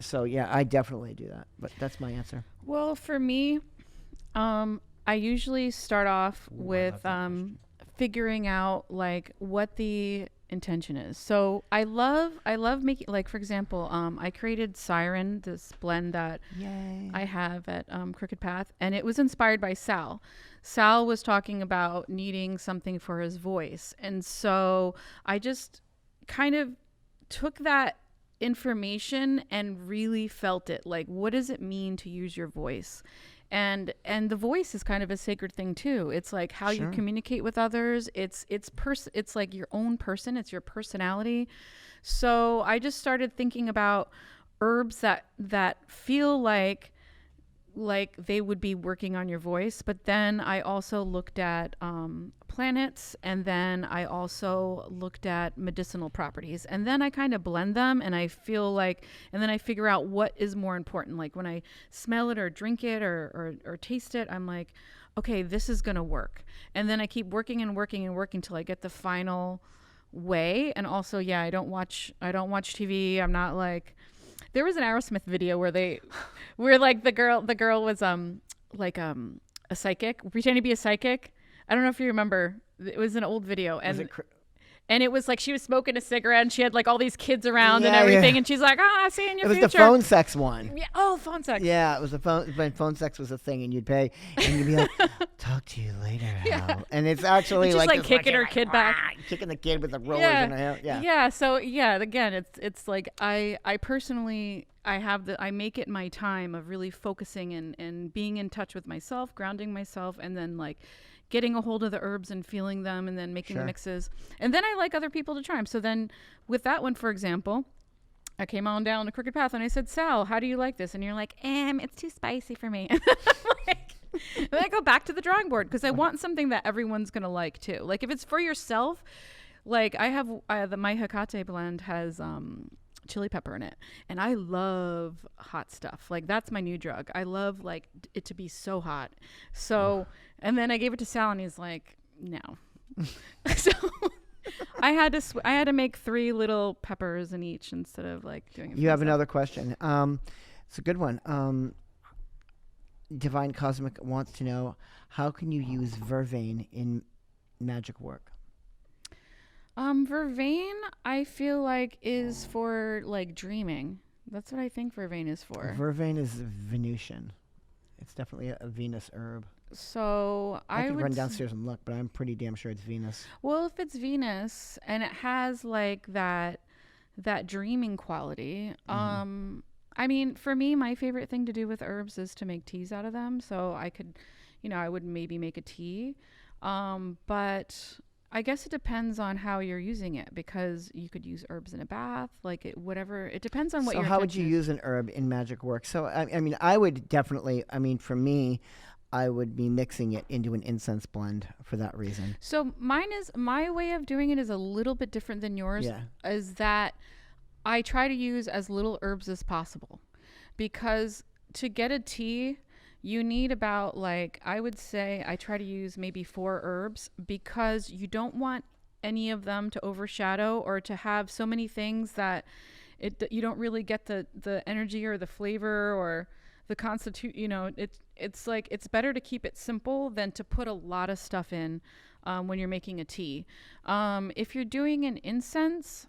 So yeah, I definitely do that. But that's my answer.
Well, for me, I usually start off with figuring out like what the intention is. So I love making, like, for example, I created Siren, this blend that I have at Crooked Path, and it was inspired by Sal. Sal was talking about needing something for his voice, and so I just kind of took that information and really felt it. Like, what does it mean to use your voice? And the voice is kind of a sacred thing too. It's like how you communicate with others. It's like your own person. It's your personality. So I just started thinking about herbs that feel like they would be working on your voice. But then I also looked at planets, and then I also looked at medicinal properties, and then I kind of blend them, and I feel like, and then I figure out what is more important. Like when I smell it or drink it or taste it, I'm like, okay, this is gonna work. And then I keep working and working and working till I get the final way. And also, yeah, I don't watch TV. I'm not like, there was an Aerosmith video where like the girl was a psychic, pretending to be a psychic. I don't know if you remember. It was an old video, and it was like she was smoking a cigarette, and she had like all these kids around and everything, and she's like, see you in your future.
It was the phone sex one.
Yeah. Oh, phone sex.
Yeah, it was when phone sex was a thing, and you'd pay, and you'd be like, "Talk to you later, Hal." And it's actually
and she's like kicking her kid back,
kicking the kid with the rollers in her hair. Yeah.
Yeah. So yeah, again, it's like I personally, I make it my time of really focusing and being in touch with myself, grounding myself, and then like getting a hold of the herbs and feeling them, and then making the mixes. And then I like other people to try them. So then with that one, for example, I came on down the Crooked Path and I said, Sal, how do you like this? And you're like, it's too spicy for me. And then I go back to the drawing board, because I want something that everyone's going to like too. Like if it's for yourself, like I have my Hikate blend has chili pepper in it, and I love hot stuff. Like that's my new drug. I love like it to be so hot. So and then I gave it to Sal, and he's like, no. So I had to make 3 little peppers in each instead of like doing it.
You have another question. It's a good one. Divine Cosmic wants to know, how can you use Vervain in magic work?
Vervain, I feel like is for like dreaming. That's what I think Vervain is for.
Vervain is Venusian. It's definitely a Venus herb.
So
I could run downstairs and look, but I'm pretty damn sure it's Venus.
Well, if it's Venus and it has like that dreaming quality, I mean, for me, my favorite thing to do with herbs is to make teas out of them. So I could, I would maybe make a tea, but I guess it depends on how you're using it, because you could use herbs in a bath, like whatever. It depends on what your intention is. So how would you
use an herb in magic work? So, I mean, I would definitely, for me, I would be mixing it into an incense blend for that reason.
So my way of doing it is a little bit different than yours.
Yeah.
Is that I try to use as little herbs as possible, because to get a tea, you need about, like, I would say I try to use maybe 4 herbs, because you don't want any of them to overshadow or to have so many things that you don't really get the energy or the flavor or the constitute, it's like, it's better to keep it simple than to put a lot of stuff in when you're making a tea. If you're doing an incense,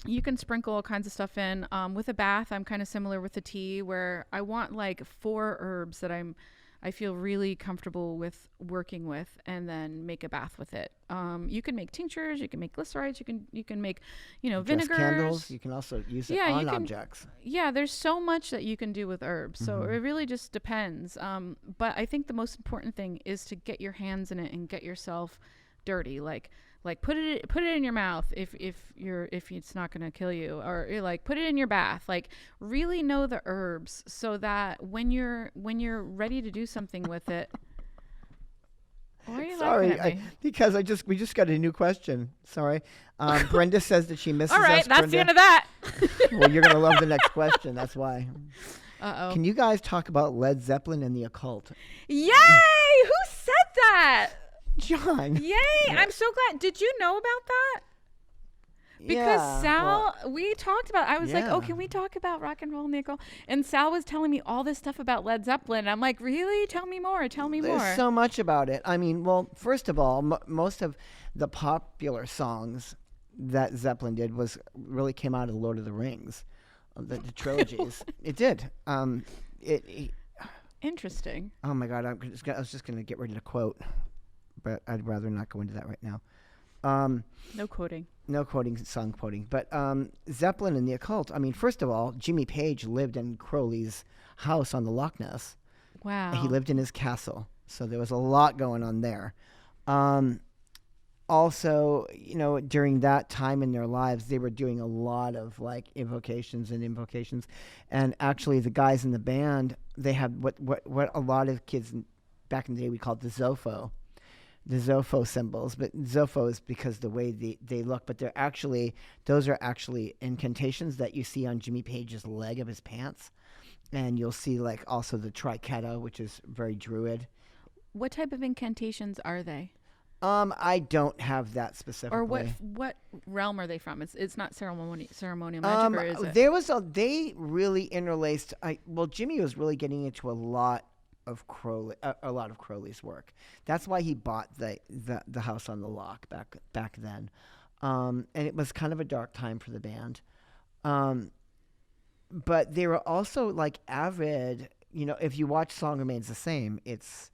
you can sprinkle all kinds of stuff in. With a bath, I'm kind of similar with the tea, where I want like 4 herbs that I'm I feel really comfortable with working with, and then make a bath with it. You can make tinctures, you can make glycerites, you can make, vinegars.
Candles. You can also use it on objects.
Yeah, there's so much that you can do with herbs. So
Mm-hmm.
it really just depends. But I think the most important thing is to get your hands in it and get yourself dirty. Like put it in your mouth if it's not going to kill you, or like put it in your bath. Like really know the herbs so that when you're ready to do something with it. Why are you laughing at me?
Because we just got a new question. Sorry. Brenda says that she misses
All right,
us.
that's
Brenda.
the end of that.
Well, you're going to love the next question. That's why.
Uh-oh.
Can you guys talk about Led Zeppelin and the occult?
Yay! Who said that?
John.
Yay! I'm so glad. Did you know about that? Because Sal, we talked about, I was like, oh, can we talk about rock and roll and the occult? And Sal was telling me all this stuff about Led Zeppelin. I'm like, really? Tell me more.
There's so much about it. I mean, well, first of all, most of the popular songs that Zeppelin did really came out of the Lord of the Rings, the trilogies. It did.
Interesting.
Oh my God, I was just going to get ready to quote, but I'd rather not go into that right now.
No quoting.
No quoting, song quoting. But Zeppelin and the occult, I mean, first of all, Jimmy Page lived in Crowley's house on the Loch Ness.
Wow.
He lived in his castle. So there was a lot going on there. Also, during that time in their lives, they were doing a lot of like invocations. And actually, the guys in the band, they had what a lot of kids back in the day we called the Zofo symbols. But Zofo is because the way they look, but those are actually incantations that you see on Jimmy Page's leg of his pants. And you'll see like also the Triketa, which is very druid.
What type of incantations are they?
I don't have that specifically.
Or what realm are they from? It's not ceremonial magic, or is it?
They really interlaced. Jimmy was really getting into a lot of Crowley's work. That's why he bought the house on the Loch back then, and it was kind of a dark time for the band. But they were also like avid. If you watch "Song Remains the Same," it's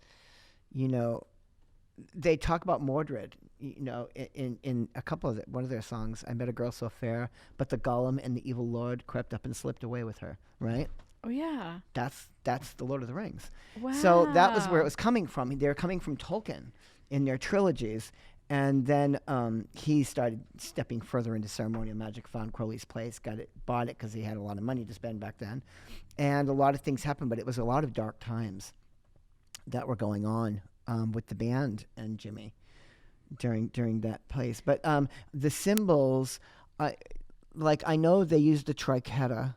they talk about Mordred, in a couple of one of their songs. I met a girl so fair, but the golem and the evil lord crept up and slipped away with her. Right?
Oh yeah.
That's the Lord of the Rings.
Wow.
So that was where it was coming from. They were coming from Tolkien in their trilogies, and then he started stepping further into ceremonial magic. Found Crowley's place, bought it because he had a lot of money to spend back then, and a lot of things happened. But it was a lot of dark times that were going on with the band and Jimmy during that place. But the symbols, I know they used the Triketa,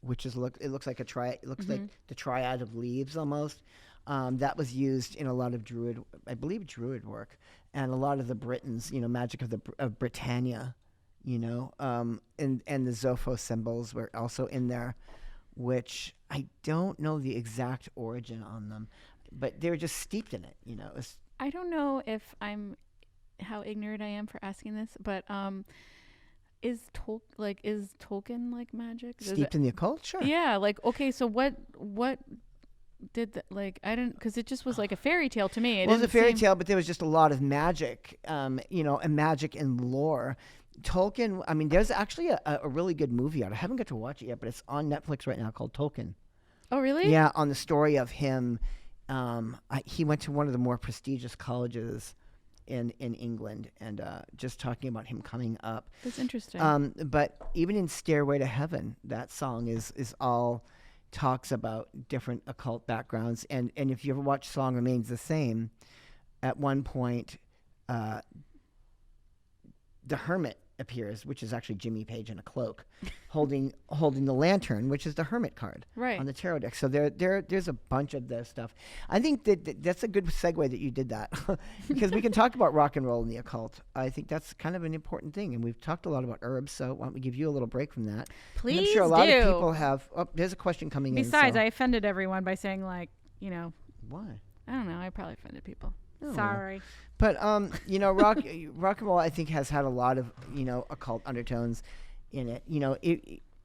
which is it looks like a triad. It looks like the triad of leaves almost. That was used in a lot of druid work, and a lot of the Britons, magic of Britannia, and the Zofo symbols were also in there, which I don't know the exact origin on them. But they were just steeped in it,
I don't know how ignorant I am for asking this, but is Tolkien like magic?
Steeped in the occult? Sure.
Yeah, okay, so what did that, I didn't, because it just was like a fairy tale to me.
It was a fairy tale, but there was just a lot of magic, and magic and lore. Tolkien, I mean, there's actually a really good movie out. I haven't got to watch it yet, but it's on Netflix right now called Tolkien.
Oh, really?
Yeah, on the story of him. He went to one of the more prestigious colleges in England, and just talking about him coming up.
That's interesting.
But even in Stairway to Heaven, that song is all talks about different occult backgrounds. And if you ever watch Song Remains the Same, at one point, the hermit appears, which is actually Jimmy Page in a cloak, holding the lantern, which is the hermit card on the tarot deck. So there's a bunch of this stuff. I think that's a good segue that you did that, because we can talk about rock and roll and the occult. I think that's kind of an important thing, and we've talked a lot about herbs. So why don't we give you a little break from that?
Please
I'm sure a lot of people have. Oh, there's a question coming in.
Besides, I offended everyone by saying
Why?
I don't know. I probably offended people.
Sorry.
But rock and roll, I think, has had a lot of occult undertones in it.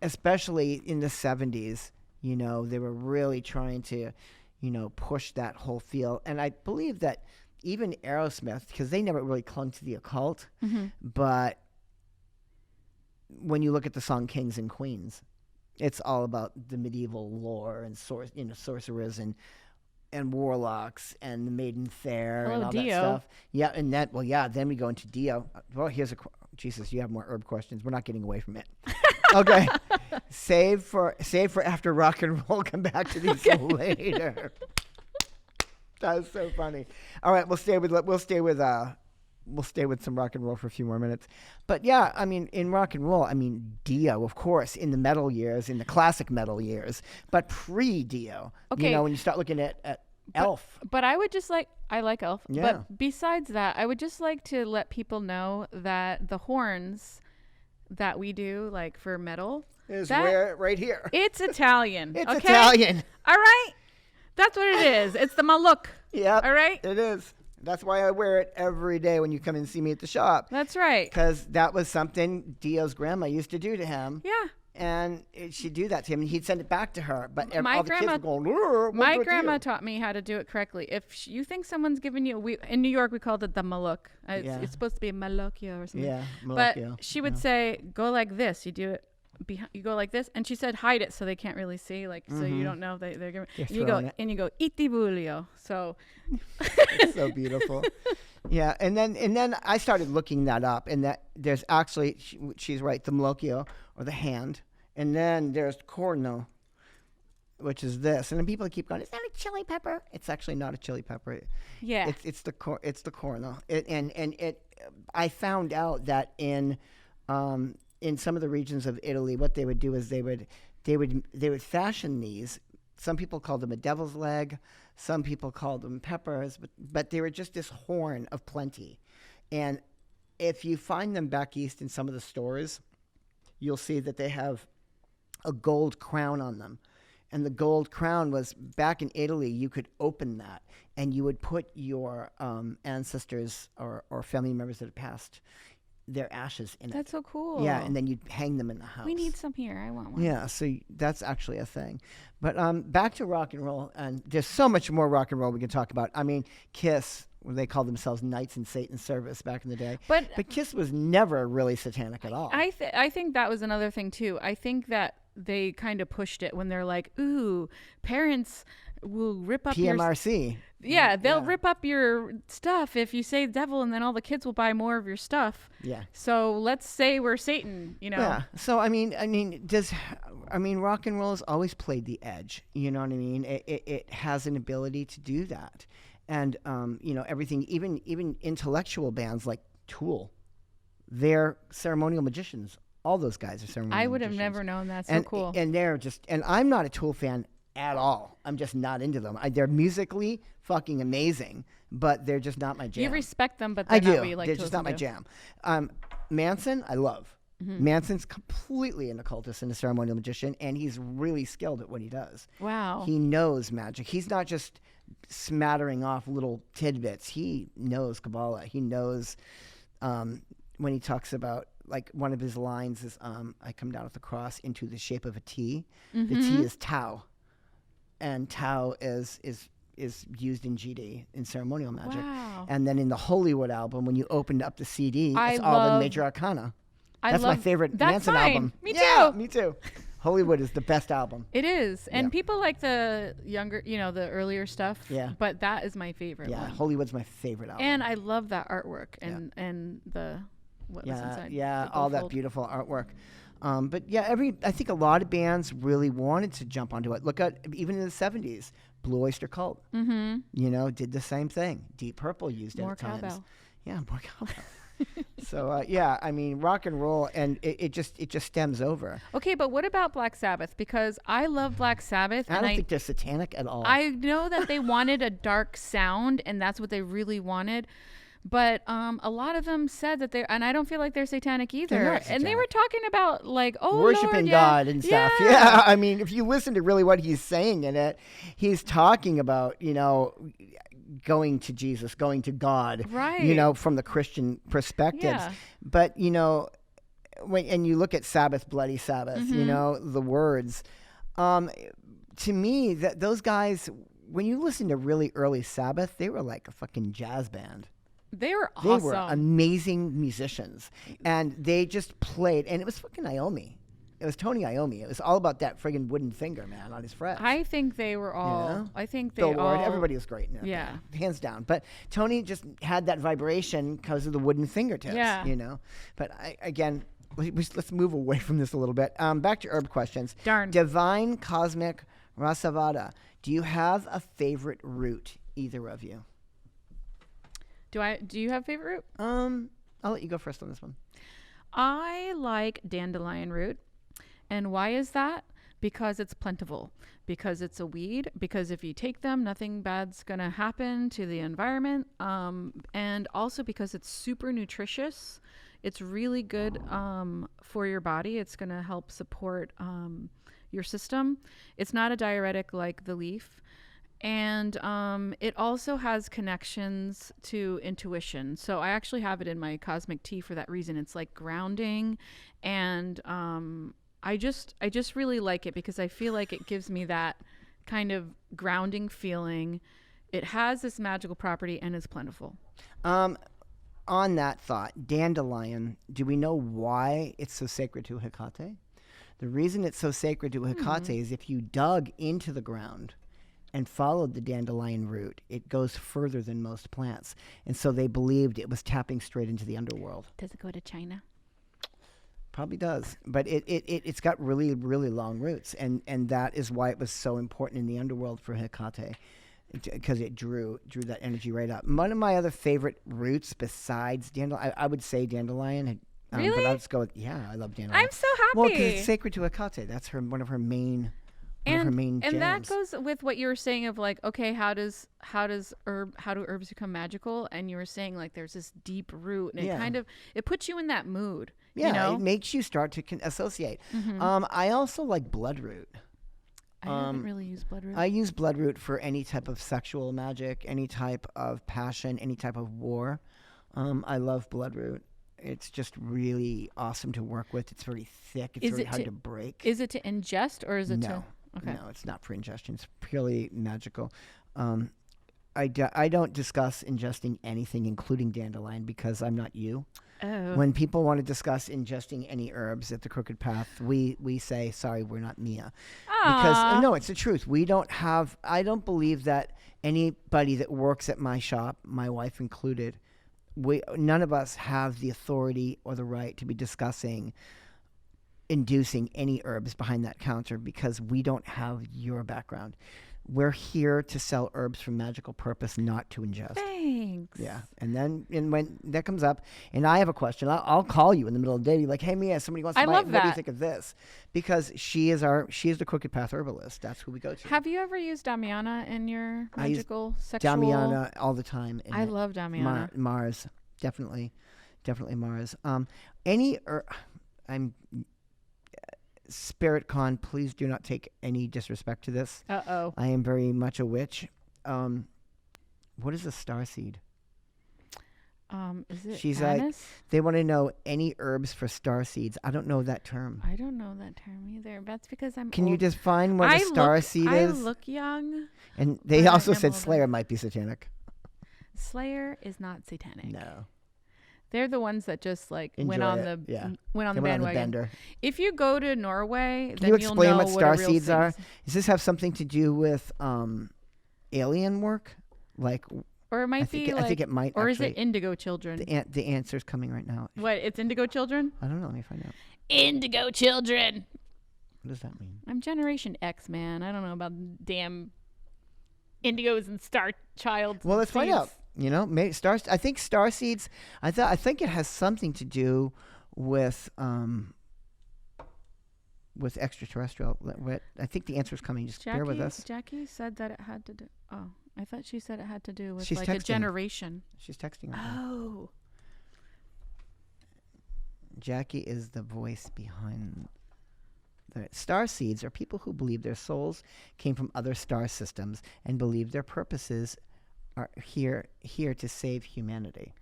Especially in the 70s, they were really trying to, push that whole feel. And I believe that even Aerosmith, because they never really clung to the occult, but when you look at the song Kings and Queens, it's all about the medieval lore and sorcerers and warlocks and the Maiden Fair and all
Dio.
that stuff. Yeah, and then we go into Dio. Well, here's Jesus, you have more herb questions. We're not getting away from it. Okay. Save for after rock and roll. Come back to these later. That was so funny. All right, we'll stay with some rock and roll for a few more minutes. But yeah, I mean, in rock and roll, I mean, Dio, of course, in the metal years, in the classic metal years, but pre-Dio, when you start looking at Elf.
But I would just I like Elf.
Yeah.
But besides that, I would just like to let people know that the horns that we do, like for metal,
right here.
it's Italian.
It's
okay?
Italian.
All right? That's what it is. It's the maluk.
Yeah.
All right?
It is. That's why I wear it every day when you come and see me at the shop.
That's right.
Because that was something Dio's grandma used to do to him.
Yeah.
And she'd do that to him, and he'd send it back to her. But all the kids were going,
my grandma taught me how to do it correctly. If you think someone's giving you, in New York, we called it the maluk. It's supposed to be malukio or something.
Yeah,
malukio. But she would say, go like this. You do it. You go like this, and she said hide it so they can't really see, so you don't know they're giving. You go itibulio. So
it's so beautiful. Yeah, and then I started looking that up, and that there's actually she's right, the malocchio or the hand, and then there's corno, which is this, and then people keep going, is that a chili pepper? It's actually not a chili pepper.
Yeah,
it's the corno. I found out that in some of the regions of Italy, what they would do is they would fashion these. Some people called them a devil's leg. Some people called them peppers, but they were just this horn of plenty. And if you find them back east in some of the stores, you'll see that they have a gold crown on them. And the gold crown was, back in Italy, you could open that and you would put your ancestors or family members that had passed, their ashes in it.
That's so cool.
Yeah, and then you'd hang them in the house.
We need some here. I want one.
Yeah, so that's actually a thing. But back to rock and roll, and there's so much more rock and roll we can talk about. I mean, Kiss, they called themselves Knights in Satan's Service back in the day. But Kiss was never really satanic at all.
I think that was another thing, too. I think that they kind of pushed it when they're like, ooh, parents will rip up
PMRC.
They'll rip up your stuff if you say devil, and then all the kids will buy more of your stuff.
Yeah.
So let's say we're Satan,
Yeah. So I mean, rock and roll has always played the edge. You know what I mean? It has an ability to do that, and everything, even intellectual bands like Tool, they're ceremonial magicians. All those guys are ceremonial magicians.
I would have never known that. So cool.
And they're just, and I'm not a Tool fan at all. I'm just not into them. They're musically fucking amazing, but they're just not my jam.
You respect them, but they're not what you like
they're
to
just not my
to.
jam. Manson, I love. Manson's completely an occultist and a ceremonial magician, and he's really skilled at what he does.
Wow.
He knows magic. He's not just smattering off little tidbits. He knows Kabbalah. He knows when he talks about, like, one of his lines is, I come down with the cross into the shape of a T. The T is Tau. And Tau is used in GD, in ceremonial magic.
Wow.
And then in the Hollywood album, when you opened up the CD, it's all the major arcana. That's my favorite Manson album.
Me too.
Yeah, me too. Hollywood is the best album.
It is. And people like the younger, the earlier stuff.
Yeah.
But that is my favorite one.
Hollywood's my favorite album.
And I love that artwork and the what was inside.
Yeah,
the
all that
gold.
beautiful artwork. But yeah, I think a lot of bands really wanted to jump onto it. Look at, even in the 70s, Blue Oyster Cult, did the same thing. Deep Purple used it
More
at times.
cowbell.
Yeah, more cowbell. So I mean, rock and roll, and it just stems over.
Okay, but what about Black Sabbath? Because I love Black Sabbath.
I don't think they're satanic at all.
I know that they wanted a dark sound, and that's what they really wanted. But a lot of them said that and I don't feel like they're satanic either.
They're not satanic.
And they were talking about, like,
worshiping
Lord,
God and stuff. Yeah, I mean, if you listen to really what he's saying in it, he's talking about, going to Jesus, going to God,
right?
From the Christian perspectives.
Yeah.
But when you look at Sabbath, Bloody Sabbath, the words, to me, that those guys when you listen to really early Sabbath, they were like a fucking jazz band.
They were
They
awesome.
were amazing musicians, and they just played. And it was fucking Iommi. It was Tony Iommi. It was all about that friggin' wooden finger, man, on his frets.
I think they were all.
You know?
I think they
Bill Ward,
all.
everybody was great in that
Yeah.
band, hands down. But Tony just had that vibration because of the wooden fingertips.
Yeah.
You know. But let's move away from this a little bit. Back to herb questions.
Darn.
Divine Cosmic Rasavada. Do you have a favorite root, either of you?
Do you have a favorite root?
I'll let you go first on this one.
I like dandelion root. And why is that? Because it's plentiful. Because it's a weed. Because if you take them, nothing bad's going to happen to the environment. And also because it's super nutritious. It's really good for your body. It's going to help support your system. It's not a diuretic like the leaf. And it also has connections to intuition. So I actually have it in my cosmic tea for that reason. It's like grounding, and I just really like it because I feel like it gives me that kind of grounding feeling. It has this magical property and is plentiful.
On that thought, dandelion, do we know why it's so sacred to Hikate? The reason it's so sacred to Hikate is if you dug into the ground and followed the dandelion root, it goes further than most plants. And so they believed it was tapping straight into the underworld.
Does it go to China?
Probably does. But it's got really, really long roots. And that is why it was so important in the underworld for Hikate, because it drew that energy right up. One of my other favorite roots besides dandelion, I would say dandelion.
Really?
But I'll just go with, I love dandelion.
I'm so happy.
Well, because it's sacred to Hikate. That's one of her main
And
jams.
that goes with what you were saying of like, okay, how do herbs become magical? And you were saying like there's this deep root, and it puts you in that mood.
Yeah,
you know?
It makes you start to associate. I also like bloodroot.
I haven't really used bloodroot.
I use bloodroot for any type of sexual magic, any type of passion, any type of war. I love bloodroot. It's just really awesome to work with. It's very thick. It's very hard to break.
Is it to ingest or is it to? Okay.
No, it's not for ingestion. It's purely magical. I don't discuss ingesting anything, including dandelion, because I'm not you.
Oh.
When people want to discuss ingesting any herbs at the Crooked Path, we say, sorry, we're not Mia. Because, no, it's the truth. I don't believe that anybody that works at my shop, my wife included, none of us have the authority or the right to be discussing inducing any herbs behind that counter because we don't have your background. We're here to sell herbs for magical purpose, not to ingest.
Thanks.
Yeah. And when that comes up, and I have a question, I'll call you in the middle of the day, be like, hey, Mia, somebody wants to buy it. What do you think of this? Because she is the Crooked Path herbalist. That's who we go to.
Have you ever used Damiana in your magical sexual?
Damiana all the time.
I love Damiana.
Mars. Definitely Mars. Spirit Con, please do not take any disrespect to this.
Uh-oh.
I am very much a witch. What is a starseed?
Is it
She's
anise?
like, they want to know any herbs for starseeds. I don't know that term.
I don't know that term either. That's because I'm
Can
old.
you define what a starseed is?
I look young.
And they
but
also
I'm
said
older.
Slayer might be satanic.
Slayer is not satanic.
No.
They're the ones that just like went
Enjoy
on
it,
the
yeah.
went on
They
the
went on the
bandwagon.
bender.
If you go to Norway,
Can you
then
explain
you'll know
what
a real
starseeds are?
thing is.
Does this have something to do with alien work? Like,
Or it might
I think
be like,
I think it might.
or
actually,
is it indigo children?
the answer's coming right now.
What? It's indigo children?
I don't know. Let me find out.
Indigo children.
What does that mean?
I'm Generation X, man. I don't know about damn indigos and star child.
Well, let's find
seeds.
out. You know, I think starseeds. I think it has something to do with extraterrestrial. I think the answer's coming. Just bear with us.
Jackie said that it had to do. Oh, I thought she said it had to do with
She's
like a
texting.
generation.
She's texting. Right now.
Oh.
Jackie is the voice behind. The starseeds are people who believe their souls came from other star systems and believe their purposes are here to save humanity.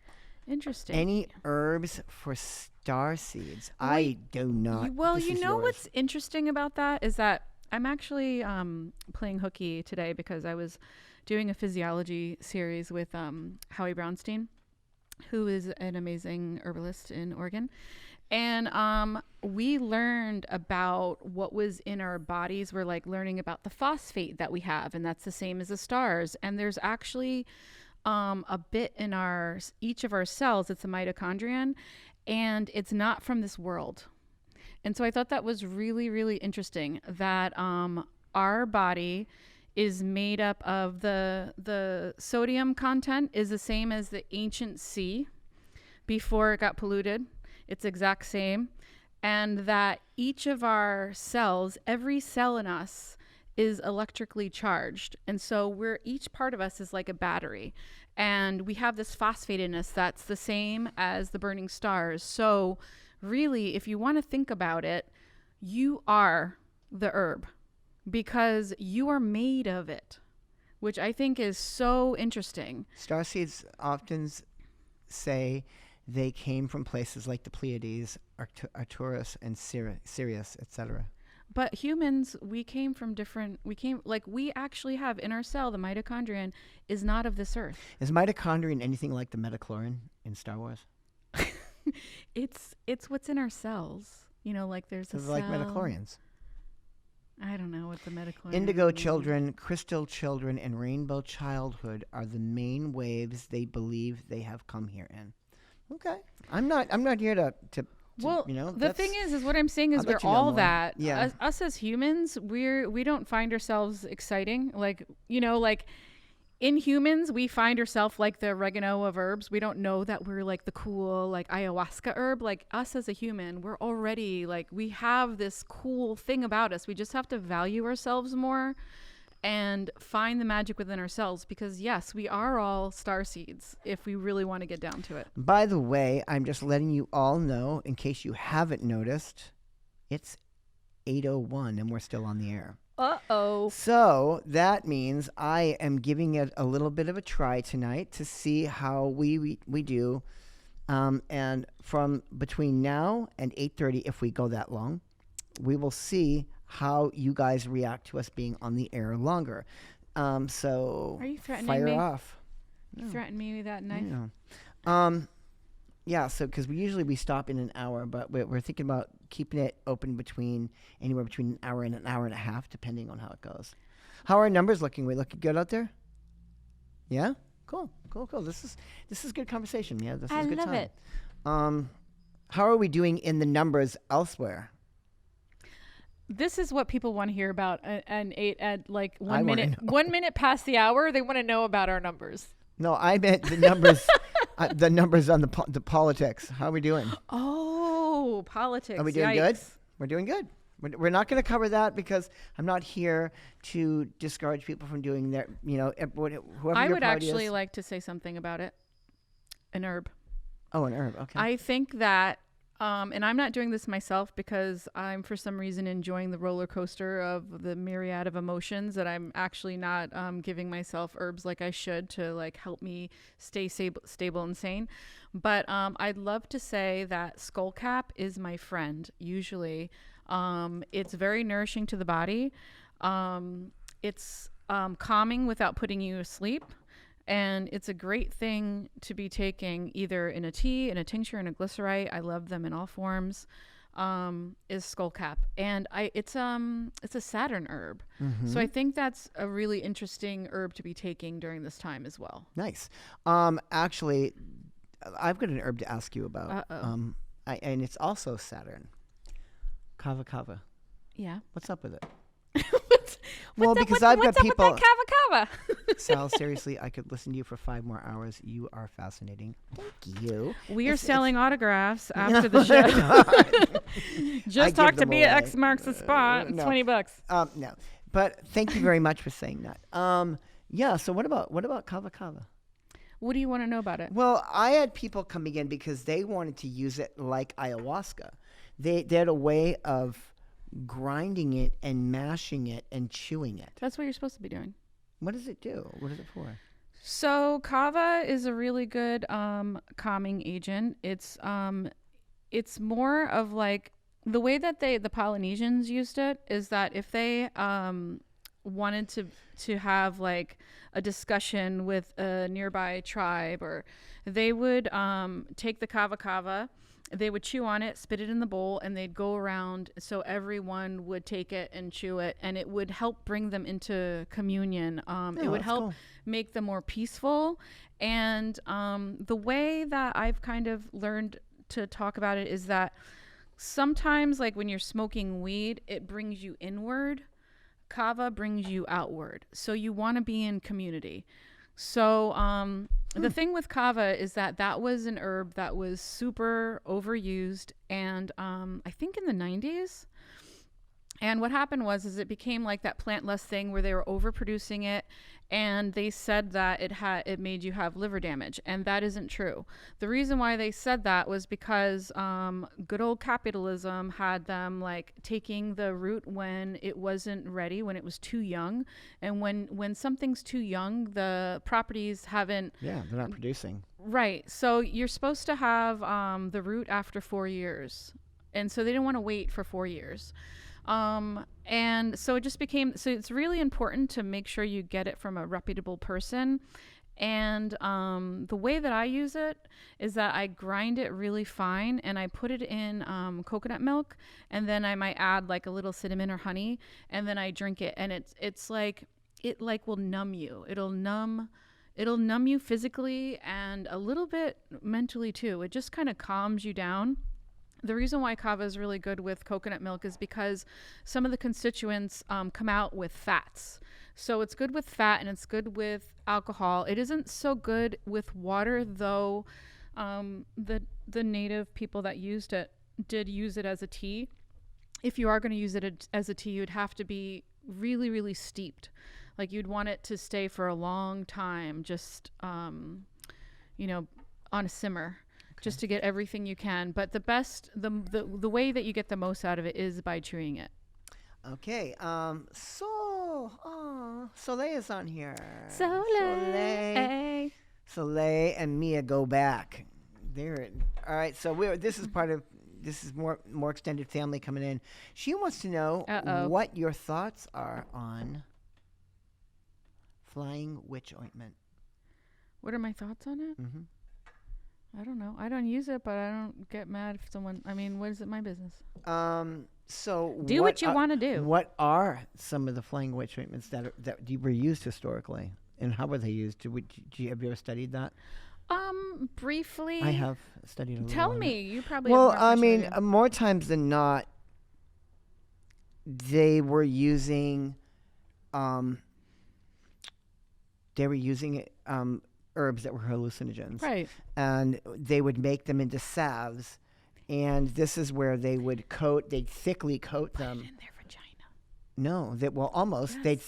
Interesting.
Any herbs for star seeds? I do not.
Well,
This
you
is
know
yours.
what's interesting about that is that
I'm actually playing hooky today because I was doing a physiology series with Howie Brownstein, who is an amazing herbalist in Oregon. And we learned about what was in our bodies. We're like learning about the phosphate that we have, and that's the same as the stars. And there's actually a bit in each of our cells. It's a mitochondrion, and it's not from this world. And so I thought that was really, really interesting that our body is made up of the sodium content is the same as the ancient sea before it got polluted. It's exact same. And that each of our cells, every cell in us is electrically charged. And so each part of us is like a battery. And we have this phosphate in us that's the same as the burning stars. So really, if you want to think about it, you are the herb because you are made of it, which I think is so interesting.
Starseeds often say they came from places like the Pleiades, Arcturus, and Sirius, etc.
But humans, we actually have in our cell, the mitochondrion is not of this earth.
Is mitochondrion anything like the metachlorian in Star Wars?
It's what's in our cells. You know, like there's a cell.
Like metachlorians.
I don't know what the metachlorian
Indigo children, crystal children, and rainbow childhood are the main waves they believe they have come here in. Okay. I'm not here to
well,
you know,
the thing is what I'm saying is we're all that. Yeah. Us as humans, we don't find ourselves exciting. Like, you know, like in humans, we find ourselves like the oregano of herbs. We don't know that we're like the cool, like ayahuasca herb. Like us as a human, we're already like, we have this cool thing about us. We just have to value ourselves more and find the magic within ourselves because yes, we are all star seeds if we really want to get down to it.
By the way, I'm just letting you all know, in case you haven't noticed, it's 8:01 and we're still on the air.
Uh-oh.
So that means I am giving it a little bit of a try tonight to see how we do. And from between now and 8:30, if we go that long, we will see how you guys react to us being on the air longer. So
are you threatening
fire
me?
Off.
You threaten me with that knife?
Yeah, so because we stop in an hour, but we're thinking about keeping it open anywhere between an hour and a half, depending on how it goes. How are our numbers looking? We looking good out there? Yeah? Cool. This is good conversation. Yeah, this is a good time.
I love it.
How are we doing in the numbers elsewhere?
This is what people want to hear about at like 1 minute. 1 minute past the hour, they want to know about our numbers.
No, I meant the numbers. The numbers on the politics. How are we doing?
Oh, politics.
Are we doing good? We're doing good. We're not going to cover that because I'm not here to discourage people from doing their, whoever
I
your
would
party
actually
is.
like to say something about it. An herb.
Oh, an herb. Okay.
I think that, and I'm not doing this myself because I'm for some reason enjoying the roller coaster of the myriad of emotions that I'm actually not giving myself herbs like I should to like help me stay stable and sane. But I'd love to say that skullcap is my friend. Usually, it's very nourishing to the body. It's calming without putting you to sleep. And it's a great thing to be taking either in a tea, in a tincture, in a glycerite. I love them in all forms. Is skullcap, and it's a Saturn herb. Mm-hmm. So I think that's a really interesting herb to be taking during this time as well.
Nice. Actually, I've got an herb to ask you about. And it's also Saturn. Kava.
Yeah.
What's up with it?
What's up with that Kava?
Sal, seriously, I could listen to you for 5 more hours. You are fascinating. Thank you.
We are selling autographs after the show. Just talk to Mia X marks the spot.
No.
$20.
No, but thank you very much for saying that. Yeah. So what about Kava?
What do you want to know about it?
Well, I had people coming in because they wanted to use it like ayahuasca. They had a way of grinding it and mashing it and chewing it.
That's what you're supposed to be doing.
What does it do? What is it for?
So kava is a really good calming agent. It's more of like the way that the Polynesians used it is that if they wanted to have like a discussion with a nearby tribe, or they would take the kava, they would chew on it, spit it in the bowl, and they'd go around so everyone would take it and chew it, and it would help bring them into communion. It would help make them more peaceful. And the way that I've kind of learned to talk about it is that sometimes, like when you're smoking weed, it brings you inward. Kava brings you outward. So you want to be in community. So the thing with kava is that was an herb that was super overused, and I think in the 90s. And what happened was it became like that plantless thing where they were overproducing it, and they said that it made you have liver damage, and that isn't true. The reason why they said that was because good old capitalism had them like taking the root when it wasn't ready, when it was too young, and when something's too young, the properties haven't.
Yeah, they're not producing.
Right. So you're supposed to have the root after 4 years, and so they didn't want to wait for 4 years. And so it just became, so it's really important to make sure you get it from a reputable person. And the way that I use it is that I grind it really fine, and I put it in coconut milk, and then I might add like a little cinnamon or honey, and then I drink it, and it's like, it like will numb you. It'll numb you physically and a little bit mentally too. It just kind of calms you down. The reason why kava is really good with coconut milk is because some of the constituents come out with fats. So it's good with fat and it's good with alcohol. It isn't so good with water, though. The native people that used it did use it as a tea. If you are going to use it as a tea, you'd have to be really, really steeped. Like you'd want it to stay for a long time, just, on a simmer. Just to get everything you can. But the best, the way that you get the most out of it is by chewing it.
Okay. Soleil is on here. Soleil and Mia go back. All right. So this is more extended family coming in. She wants to know what your thoughts are on flying witch ointment.
What are my thoughts on it?
Mm-hmm.
I don't know. I don't use it, but I don't get mad if someone. I mean, what is it? My business.
So
do what you want to do.
What are some of the flying witch ointments that were used historically, and how were they used? Have you ever studied that?
Briefly.
I have studied a little.
Tell me. You probably.
Well, I mean, more times than not, they were using. Herbs that were hallucinogens.
Right.
And they would make them into salves. And this is where they'd thickly coat them.
Put it in their vagina.
No, almost. Yes. They'd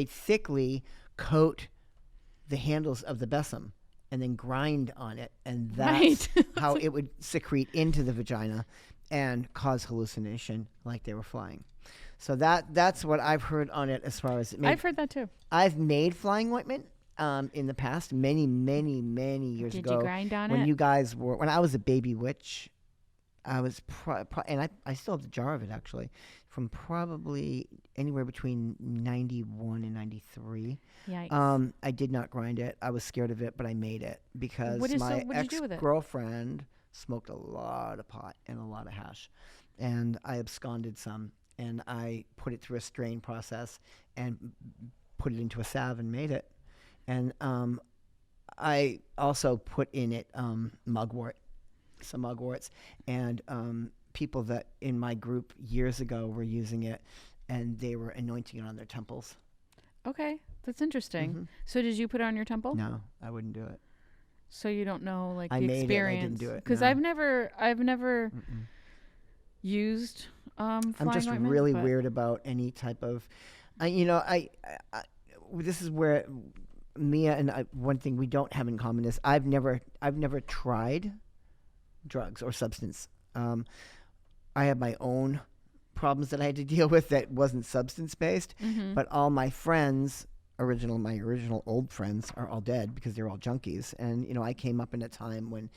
thickly coat the handles of the besom and then grind on it. And that's how it would secrete into the vagina and cause hallucination like they were flying. So that's what I've heard on it as far as it.
I've heard that too.
I've made flying ointment. In the past, many years ago.
Did you grind on
when
it?
When I was a baby witch, I was and I still have the jar of it actually, from probably anywhere between 91 and 93.
Yikes.
I did not grind it. I was scared of it, but I made it because my ex-girlfriend smoked a lot of pot and a lot of hash, and I absconded some, and I put it through a strain process and put it into a salve and made it. And I also put in it some mugworts, and people that in my group years ago were using it, and they were anointing it on their temples.
Okay, that's interesting.
Mm-hmm.
So did you put it on your temple?
No, I wouldn't do it.
So you don't know the
I made
experience.
I didn't do it
because
no.
I've never used
I'm just
ointment,
really weird about any type of, this is where Mia and I, one thing we don't have in common is I've never tried drugs or substance. I have my own problems that I had to deal with that wasn't substance based, but all my friends, my original old friends, are all dead because they're all junkies. And I came up in a time when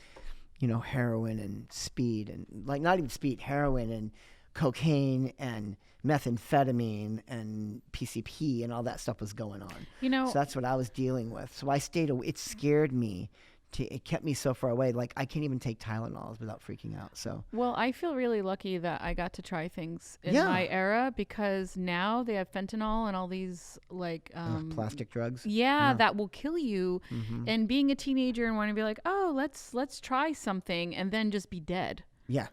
heroin and speed and like not even speed, heroin and cocaine and methamphetamine and PCP and all that stuff was going on. So that's what I was dealing with. So I stayed away. It scared me. It kept me so far away. Like I can't even take Tylenols without freaking out. So
well, I feel really lucky that I got to try things in my era, because now they have fentanyl and all these like
plastic drugs.
That will kill you.
Mm-hmm.
And being a teenager and wanting to be like, oh, let's try something, and then just be dead.
Yeah.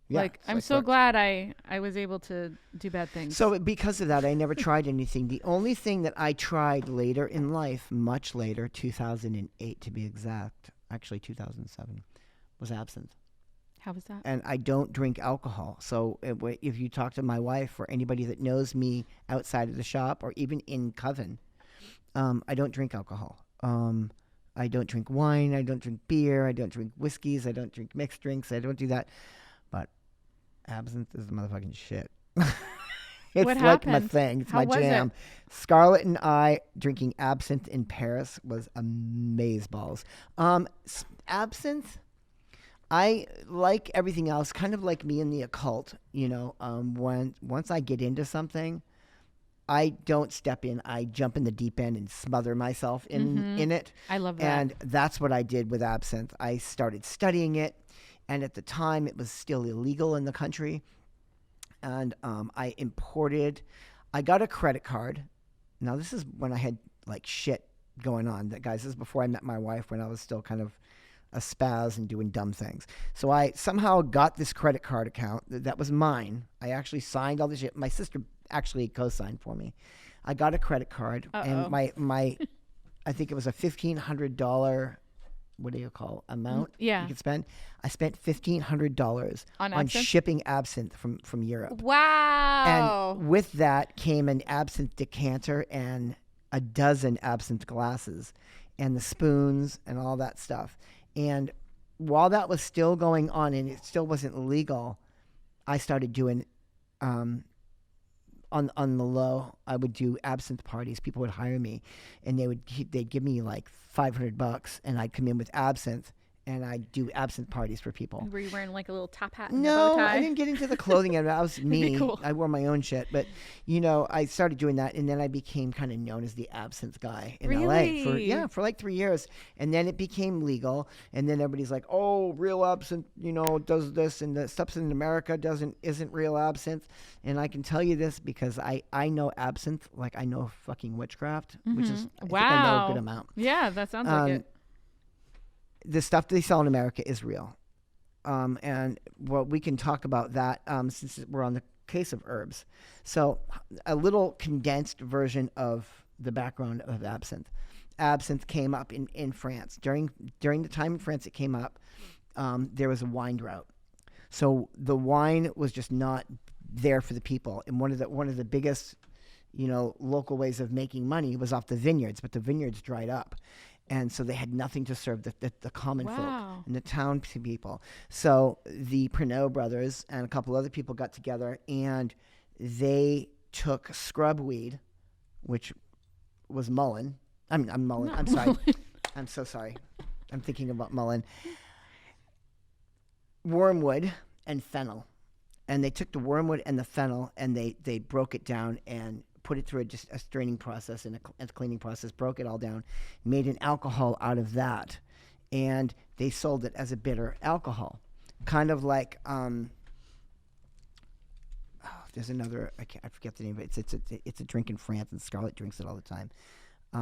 Like, I'm so glad I was able to do bad things.
So because of that, I never tried anything. The only thing that I tried later in life, much later, 2008 to be exact, actually 2007, was absinthe.
How was that?
And I don't drink alcohol. So if you talk to my wife or anybody that knows me outside of the shop or even in Coven, I don't drink alcohol. I don't drink wine. I don't drink beer. I don't drink whiskeys. I don't drink mixed drinks. I don't do that. But absinthe is the motherfucking shit. It's
what
like
happened?
my thing. It's
How
my
was
jam.
it?
Scarlett and I drinking absinthe in Paris was amazeballs. Absinthe, I like everything else, kind of like me in the occult. Once I get into something, I don't step in. I jump in the deep end and smother myself in it.
I love that.
And that's what I did with absinthe. I started studying it. And at the time, it was still illegal in the country. And I got a credit card. Now, this is when I had, like, shit going on. Guys, this is before I met my wife, when I was still kind of a spaz and doing dumb things. So I somehow got this credit card account. That was mine. I actually signed all this shit. My sister actually co-signed for me. I got a credit card. And my I think it was a $1,500... what do you call amount you could spend? I spent $1,500 on shipping absinthe from Europe.
Wow.
And with that came an absinthe decanter and a dozen absinthe glasses and the spoons and all that stuff. And while that was still going on and it still wasn't legal, I started doing on the low, I would do absinthe parties. People would hire me, and they'd give me like $500, and I'd come in with absinthe, and I'd do absinthe parties for people.
Were you wearing like a little top hat and a
No,
bow tie?
I didn't get into the clothing of it. I was me.
Cool.
I wore my own shit, but I started doing that, and then I became kind of known as the absinthe guy in LA for like 3 years, and then it became legal, and then everybody's like, "Oh, real absinthe, does this, and the stuff in America isn't real absinthe." And I can tell you this because I know absinthe like I know fucking witchcraft, which is I think I know a good amount.
Yeah, that sounds like it.
The stuff they sell in America is real. And we can talk about that since we're on the case of herbs. So a little condensed version of the background of absinthe. Absinthe came up in France. During the time in France it came up, there was a wine drought. So the wine was just not there for the people. And one of the biggest, local ways of making money was off the vineyards, but the vineyards dried up. And so they had nothing to serve the common folk and the town people. So the Pernod brothers and a couple other people got together, and they took scrub weed, which was mullein. I'm mullein.
Not
I'm sorry.
mullein.
I'm so sorry. I'm thinking about mullein. Wormwood and fennel. And they took the wormwood and the fennel, and they broke it down and put it through a straining process and a cleaning process, broke it all down, made an alcohol out of that, and they sold it as a bitter alcohol. Kind of like, there's another, I forget the name of it. It's a drink in France, and Scarlett drinks it all the time.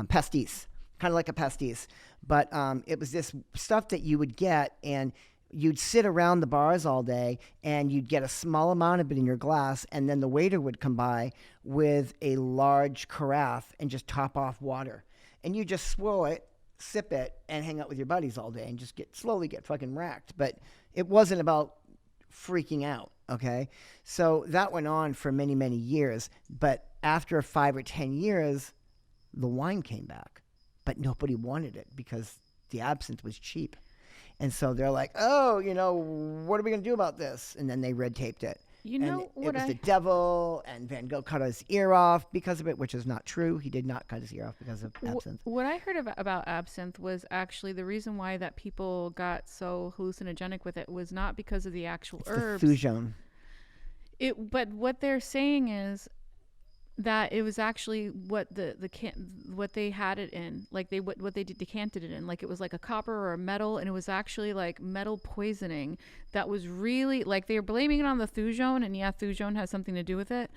Pastis, kind of like a pastis. But it was this stuff that you would get, and you'd sit around the bars all day, and you'd get a small amount of it in your glass, and then the waiter would come by with a large carafe and just top off water. And you just swirl it, sip it, and hang out with your buddies all day and just slowly get fucking racked. But it wasn't about freaking out, okay? So that went on for many, many years. But after 5 or 10 years, the wine came back. But nobody wanted it because the absinthe was cheap. And so they're like, oh, what are we going to do about this? And then they red taped it.
You know
and
what
it was the devil, and Van Gogh cut his ear off because of it, which is not true. He did not cut his ear off because of absinthe.
What I heard about absinthe was actually the reason why that people got so hallucinogenic with it was not because of the actual herbs.
The thujone.
But what they're saying is that it was actually what what they had it in, like what they decanted it in, like it was like a copper or a metal, and it was actually like metal poisoning that was really, like, they were blaming it on the thujone, and yeah, thujone has something to do with it.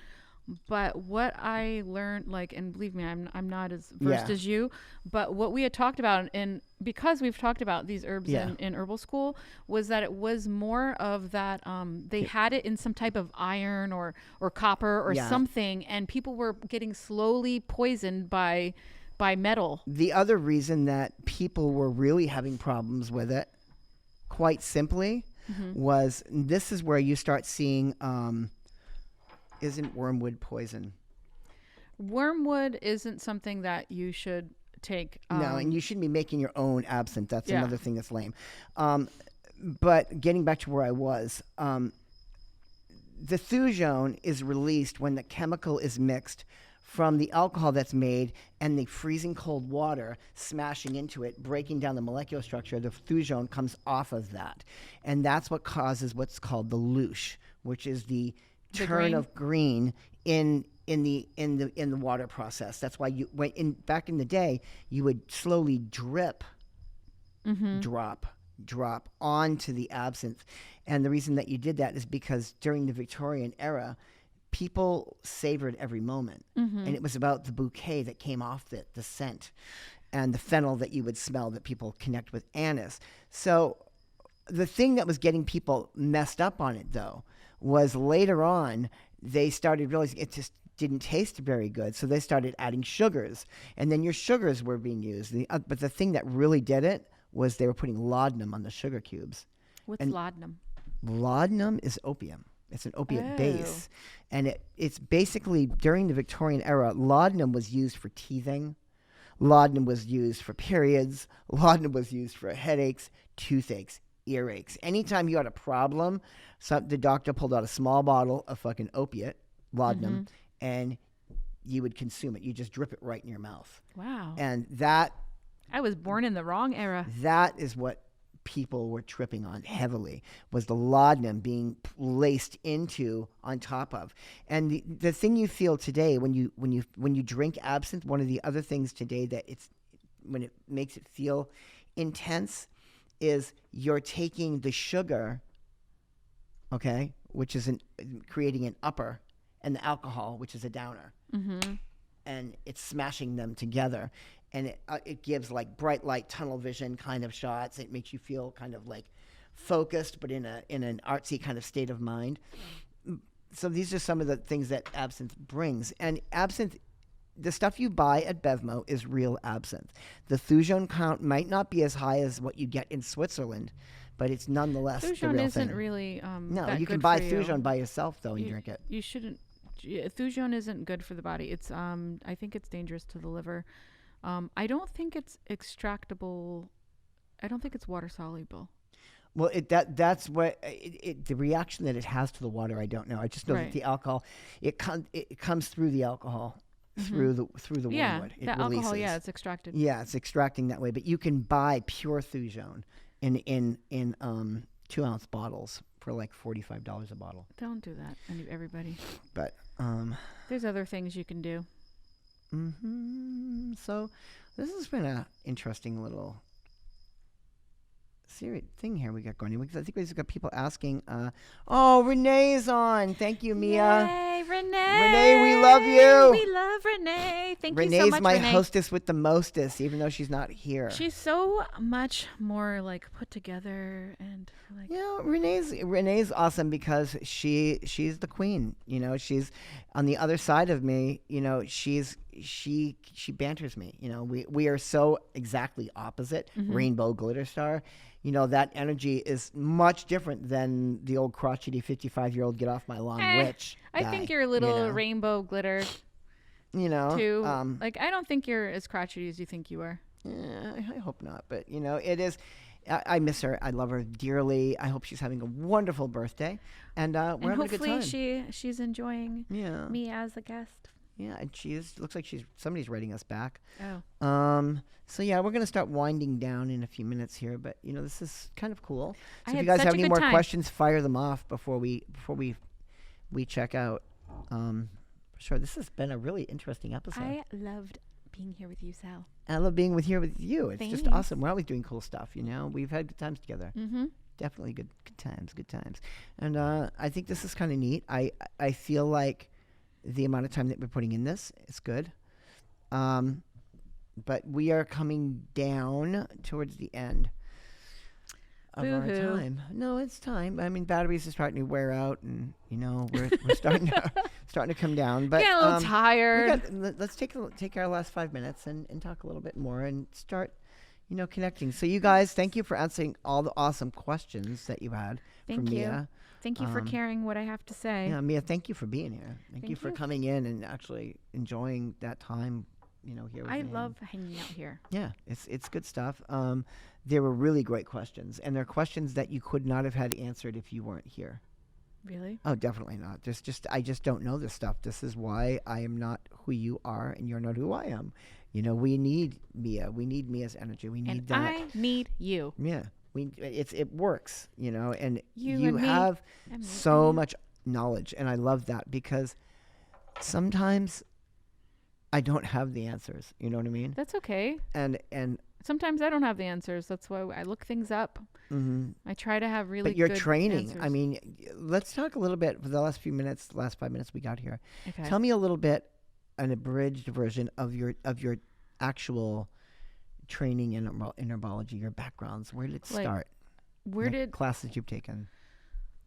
But what I learned, like, and believe me, I'm not as versed as you, but what we had talked about, and because we've talked about these herbs in herbal school, was that it was more of that they had it in some type of iron or copper or something, and people were getting slowly poisoned by metal.
The other reason that people were really having problems with it, quite simply, was this is where you start seeing isn't wormwood poison?
Wormwood isn't something that you should take.
No, and you shouldn't be making your own absinthe. That's another thing that's lame. But getting back to where I was, the thujone is released when the chemical is mixed from the alcohol that's made and the freezing cold water smashing into it, breaking down the molecular structure. The thujone comes off of that, and that's what causes what's called the louche, which is the turn of green in the water process. That's why back in the day you would slowly drip, drop onto the absinthe, and the reason that you did that is because during the Victorian era, people savored every moment, and it was about the bouquet that came off the scent, and the fennel that you would smell that people connect with anise. So the thing that was getting people messed up on it, though, was later on they started realizing it just didn't taste very good, so they started adding sugars, and then your sugars were being used. But the thing that really did it was they were putting laudanum on the sugar cubes.
What's laudanum?
Laudanum is opium. It's an opiate base, and it's basically during the Victorian era, laudanum was used for teething, laudanum was used for periods, laudanum was used for headaches, toothaches, earaches. Anytime you had a problem, the doctor pulled out a small bottle of fucking opiate, laudanum, and you would consume it. You just drip it right in your mouth.
Wow.
And that...
I was born in the wrong era.
That is what people were tripping on heavily, was the laudanum being laced into on top of. And the thing you feel today when you drink absinthe, one of the other things today that when it makes it feel intense is you're taking the sugar, okay, which is creating an upper, and the alcohol, which is a downer, and it's smashing them together, and it gives like bright light tunnel vision kind of shots. It makes you feel kind of like focused, but in an artsy kind of state of mind. So these are some of the things that absinthe brings, and absinthe. The stuff you buy at Bevmo is real absinthe. The thujone count might not be as high as what you get in Switzerland, but it's nonetheless the real thing.
Thujone isn't really
no,
that
you can
good
buy
for
thujone
you.
by yourself though and drink it.
You shouldn't. Thujone isn't good for the body. It's I think it's dangerous to the liver. I don't think it's extractable. I don't think it's water soluble.
Well, that's what the reaction that it has to the water. I don't know. I just know that the alcohol, it comes through the alcohol. Through the wormwood.
The alcohol, it's extracted.
Yeah, it's extracting that way. But you can buy pure thujone in 2-ounce bottles for like $45 a bottle.
Don't do that, everybody.
But
there's other things you can do.
So this has been an interesting little serious thing here we got going. I think we've got people asking. Renee's on. Thank you, Mia.
Yay, Renee.
Renee, we love you.
We love Renee. Thank you so
Renee's
much,
my
Renee.
hostess with the mostest, even though she's not here.
She's so much more like put together and like.
Renee's awesome because she's the queen. You know, she's on the other side of me. You know, she banters me. You know, we are so exactly opposite. Rainbow glitter star. You know, that energy is much different than the old crotchety 55-year-old get off my lawn witch guy,
I think you're a little rainbow glitter.
You know,
too. I don't think you're as crotchety as you think you are.
Yeah, I hope not. But you know, it is. I miss her. I love her dearly. I hope she's having a wonderful birthday, and we're having a good time.
Hopefully she's enjoying
Yeah.
me as a guest.
Yeah, and she is. Looks like somebody's writing us back.
Oh.
So yeah, we're gonna start winding down in a few minutes here, but this is kind of cool.
I
So if
had
you guys
such
have
a
any
good
more
time.
questions, fire them off before we check out. Sure, this has been a really interesting episode.
I loved being here with you, Sal.
I love being here with you. It's just
Thanks.
awesome. We're always doing cool stuff. We've had good times together.
Mm-hmm.
Definitely good times. And I think this is kind of neat. I feel like the amount of time that we're putting in this is good. But we are coming down towards the end of our
Boo-hoo.
time. No, it's time. I mean, batteries are starting to wear out, and we're starting to come down. But
Getting a little tired.
Let's take our last 5 minutes and talk a little bit more and start, connecting. So you guys, thank you for answering all the awesome questions that you had
Thank
from
you.
Mia.
Thank you for caring what I have to say.
Yeah, Mia, thank you for being here. Thank you for
you.
coming in and actually enjoying that time, here with
I
me.
love hanging out here.
Yeah, it's good stuff. There were really great questions, and they're questions that you could not have had answered if you weren't here.
Really?
Oh, definitely not. I just don't know this stuff. This is why I am not who you are, and you're not who I am. We need Mia. We need Mia's energy. We need
And
that.
I need you.
Yeah, it works, and
You
you
and me.
have
And me.
so much knowledge, and I love that because sometimes I don't have the answers. You know what I mean?
That's okay.
And
Sometimes I don't have the answers. That's why I look things up.
mm-hmm.
I try to have really
But your
good
training.
answers.
I mean, let's talk a little bit for the last 5 minutes we got here.
Okay.
Tell me a little bit, an abridged version of your actual training in herbology, your backgrounds. Where did it start?
Where did
classes you've taken?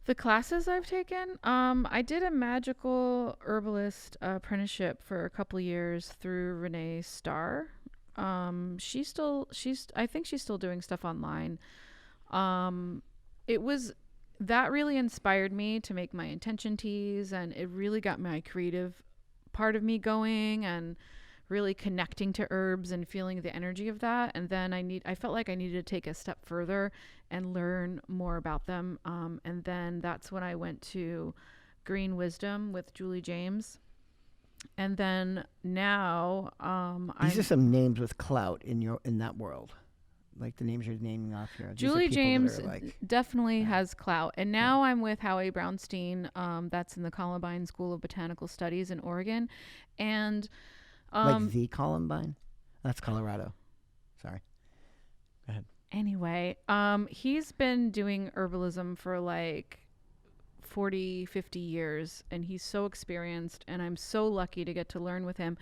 the classes I've taken? I did a magical herbalist apprenticeship for a couple years through Renee Starr. I think she's still doing stuff online. That really inspired me to make my intention teas, and it really got my creative part of me going and really connecting to herbs and feeling the energy of that. And then I felt like I needed to take a step further and learn more about them. And then that's when I went to Green Wisdom with Julie James. And then now,
These are some names with clout in that world, like the names you're naming off here. These are
Julie
people
James
that are like,
definitely has clout. And now I'm with Howie Brownstein. That's in the Columbine School of Botanical Studies in Oregon. And
like the Columbine. That's Colorado. Sorry. Go ahead.
anyway, he's been doing herbalism for like 40, 50 years, and he's so experienced, and I'm so lucky to get to learn with him.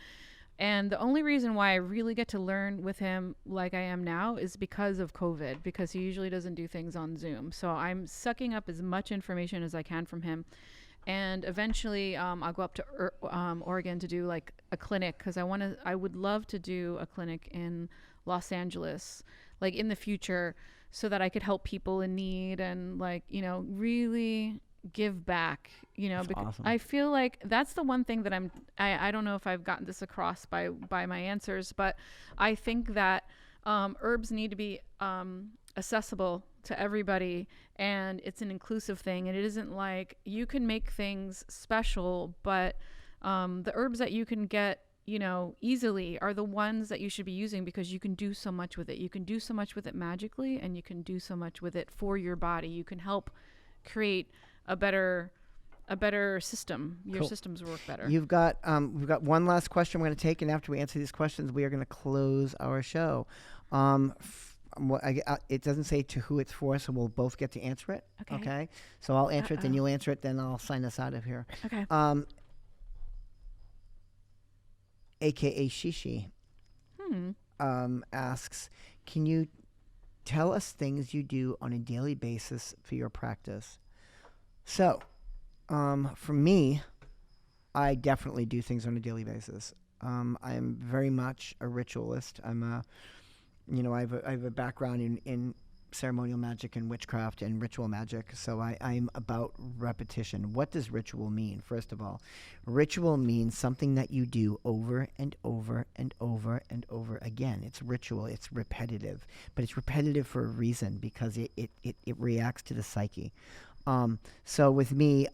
And the only reason why I really get to learn with him like I am now is because of COVID, because he usually doesn't do things on Zoom. So I'm sucking up as much information as I can from him. And eventually I'll go up to Oregon to do like a clinic, because I would love to do a clinic in Los Angeles, like in the future, so that I could help people in need and like, really give back,
That's
because
awesome.
I feel like that's the one thing that I don't know if I've gotten this across by my answers, but I think that herbs need to be accessible to everybody, and it's an inclusive thing, and it isn't like you can make things special, but the herbs that you can get easily are the ones that you should be using, because you can do so much with it. You can do so much with it magically, and you can do so much with it for your body. You can help create a better system. Your
Cool.
systems work better.
We've got one last question we're going to take, and after we answer these questions, we are going to close our show. It doesn't say to who it's for, so we'll both get to answer it.
Okay.
So I'll answer it, then you'll answer it, then I'll sign us out of here.
Okay.
AKA Shishi asks, can you tell us things you do on a daily basis for your practice? So, for me, I definitely do things on a daily basis. I am very much a ritualist. I have a background in ceremonial magic and witchcraft and ritual magic. So I'm about repetition. What does ritual mean? First of all, ritual means something that you do over and over and over and over again. It's ritual. It's repetitive. But it's repetitive for a reason, because it reacts to the psyche. So with me,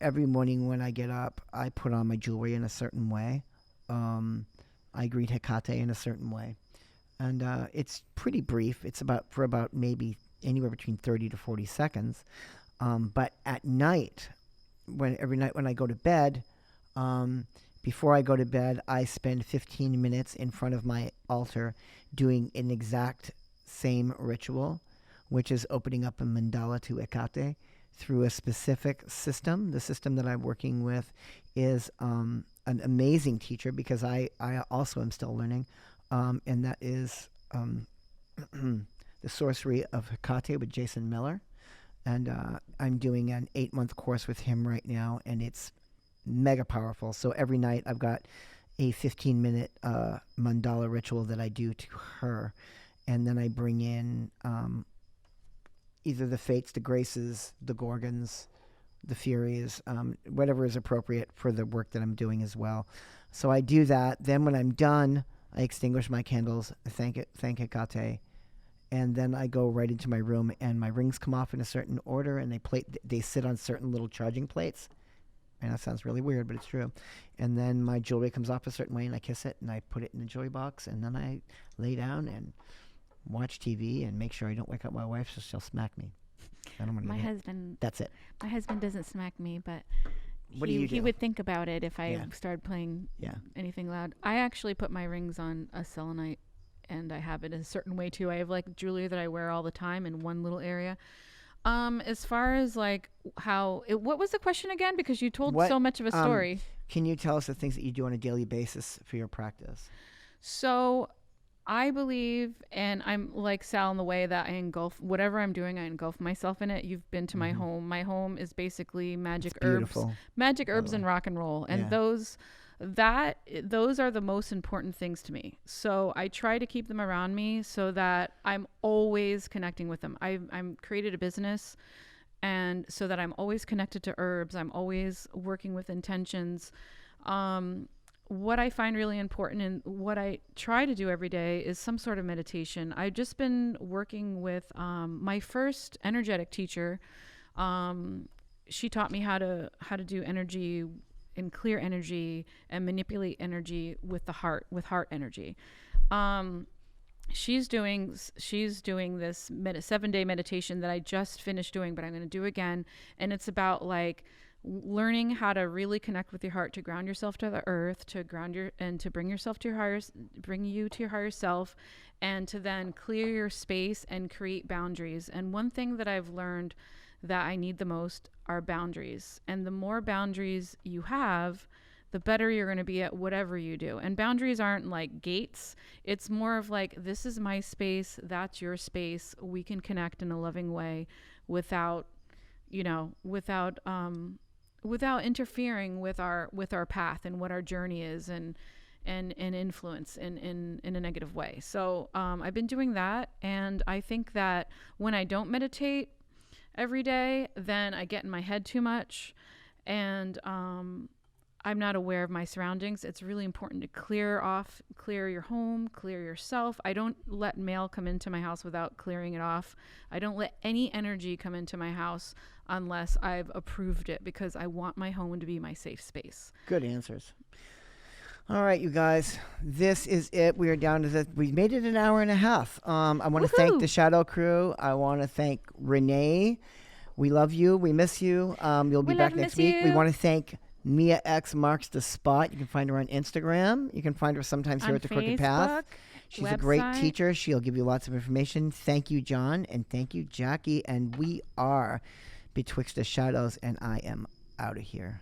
every morning when I get up, I put on my jewelry in a certain way. I greet Hikate in a certain way. And it's pretty brief. It's about maybe anywhere between 30 to 40 seconds. But at night, every night when I go to bed, before I go to bed, I spend 15 minutes in front of my altar doing an exact same ritual, which is opening up a mandala to Hikate through a specific system. The system that I'm working with is an amazing teacher, because I also am still learning. And that is the Sorcery of Hikate with Jason Miller. And I'm doing an 8-month course with him right now, and it's mega powerful. So every night I've got a 15-minute mandala ritual that I do to her. And then I bring in either the Fates, the Graces, the Gorgons, the Furies, whatever is appropriate for the work that I'm doing as well. So I do that. Then when I'm done, I extinguish my candles, thank Hikate, and then I go right into my room, and my rings come off in a certain order, and they sit on certain little charging plates. And that sounds really weird, but it's true. And then my jewelry comes off a certain way, and I kiss it, and I put it in the jewelry box, and then I lay down and watch TV and make sure I don't wake up my wife, so she'll smack me. I don't want to.
My husband.
That's it.
My husband doesn't smack me, but
what do you do?
He would think about it if I started playing anything loud. I actually put my rings on a selenite, and I have it a certain way too. I have like jewelry that I wear all the time in one little area. As far as like what was the question again? Because you told so much of a story.
Can you tell us the things that you do on a daily basis for your practice?
So I believe, and I'm like Sal in the way that I engulf whatever I'm doing, I engulf myself in it. You've been to my home. My home is basically magic herbs and rock and roll. And those are the most important things to me. So I try to keep them around me so that I'm always connecting with them. I'm created a business, and so that I'm always connected to herbs. I'm always working with intentions. What I find really important and what I try to do every day is some sort of meditation. I've just been working with my first energetic teacher. She taught me how to do energy and clear energy and manipulate energy with the heart, with heart energy. She's doing this 7-day meditation that I just finished doing, but I'm going to do again. And it's about like learning how to really connect with your heart, to ground yourself to the earth, to bring yourself to bring you to your higher self, and to then clear your space and create boundaries. And one thing that I've learned that I need the most are boundaries. And the more boundaries you have, the better you're going to be at whatever you do. And boundaries aren't like gates. It's more of like, this is my space, that's your space. We can connect in a loving way without interfering with our path and what our journey is and influence in a negative way. So I've been doing that, and I think that when I don't meditate every day, then I get in my head too much, and I'm not aware of my surroundings. It's really important to clear your home, clear yourself. I don't let mail come into my house without clearing it off. I don't let any energy come into my house unless I've approved it, because I want my home to be my safe space.
Good answers. All right, you guys, this is it. We are down to we made it an hour and a half. I want to thank the Shadow Crew. I want to thank Renee. We love you. We miss you. You'll be back next week. We want to thank Mia X Marks the Spot. You can find her on Instagram. You can find her sometimes here at the Crooked Path. She's a great teacher. She'll give you lots of information. Thank you, John, and thank you, Jackie. And we are Betwixt the Shadows, and I am out of here.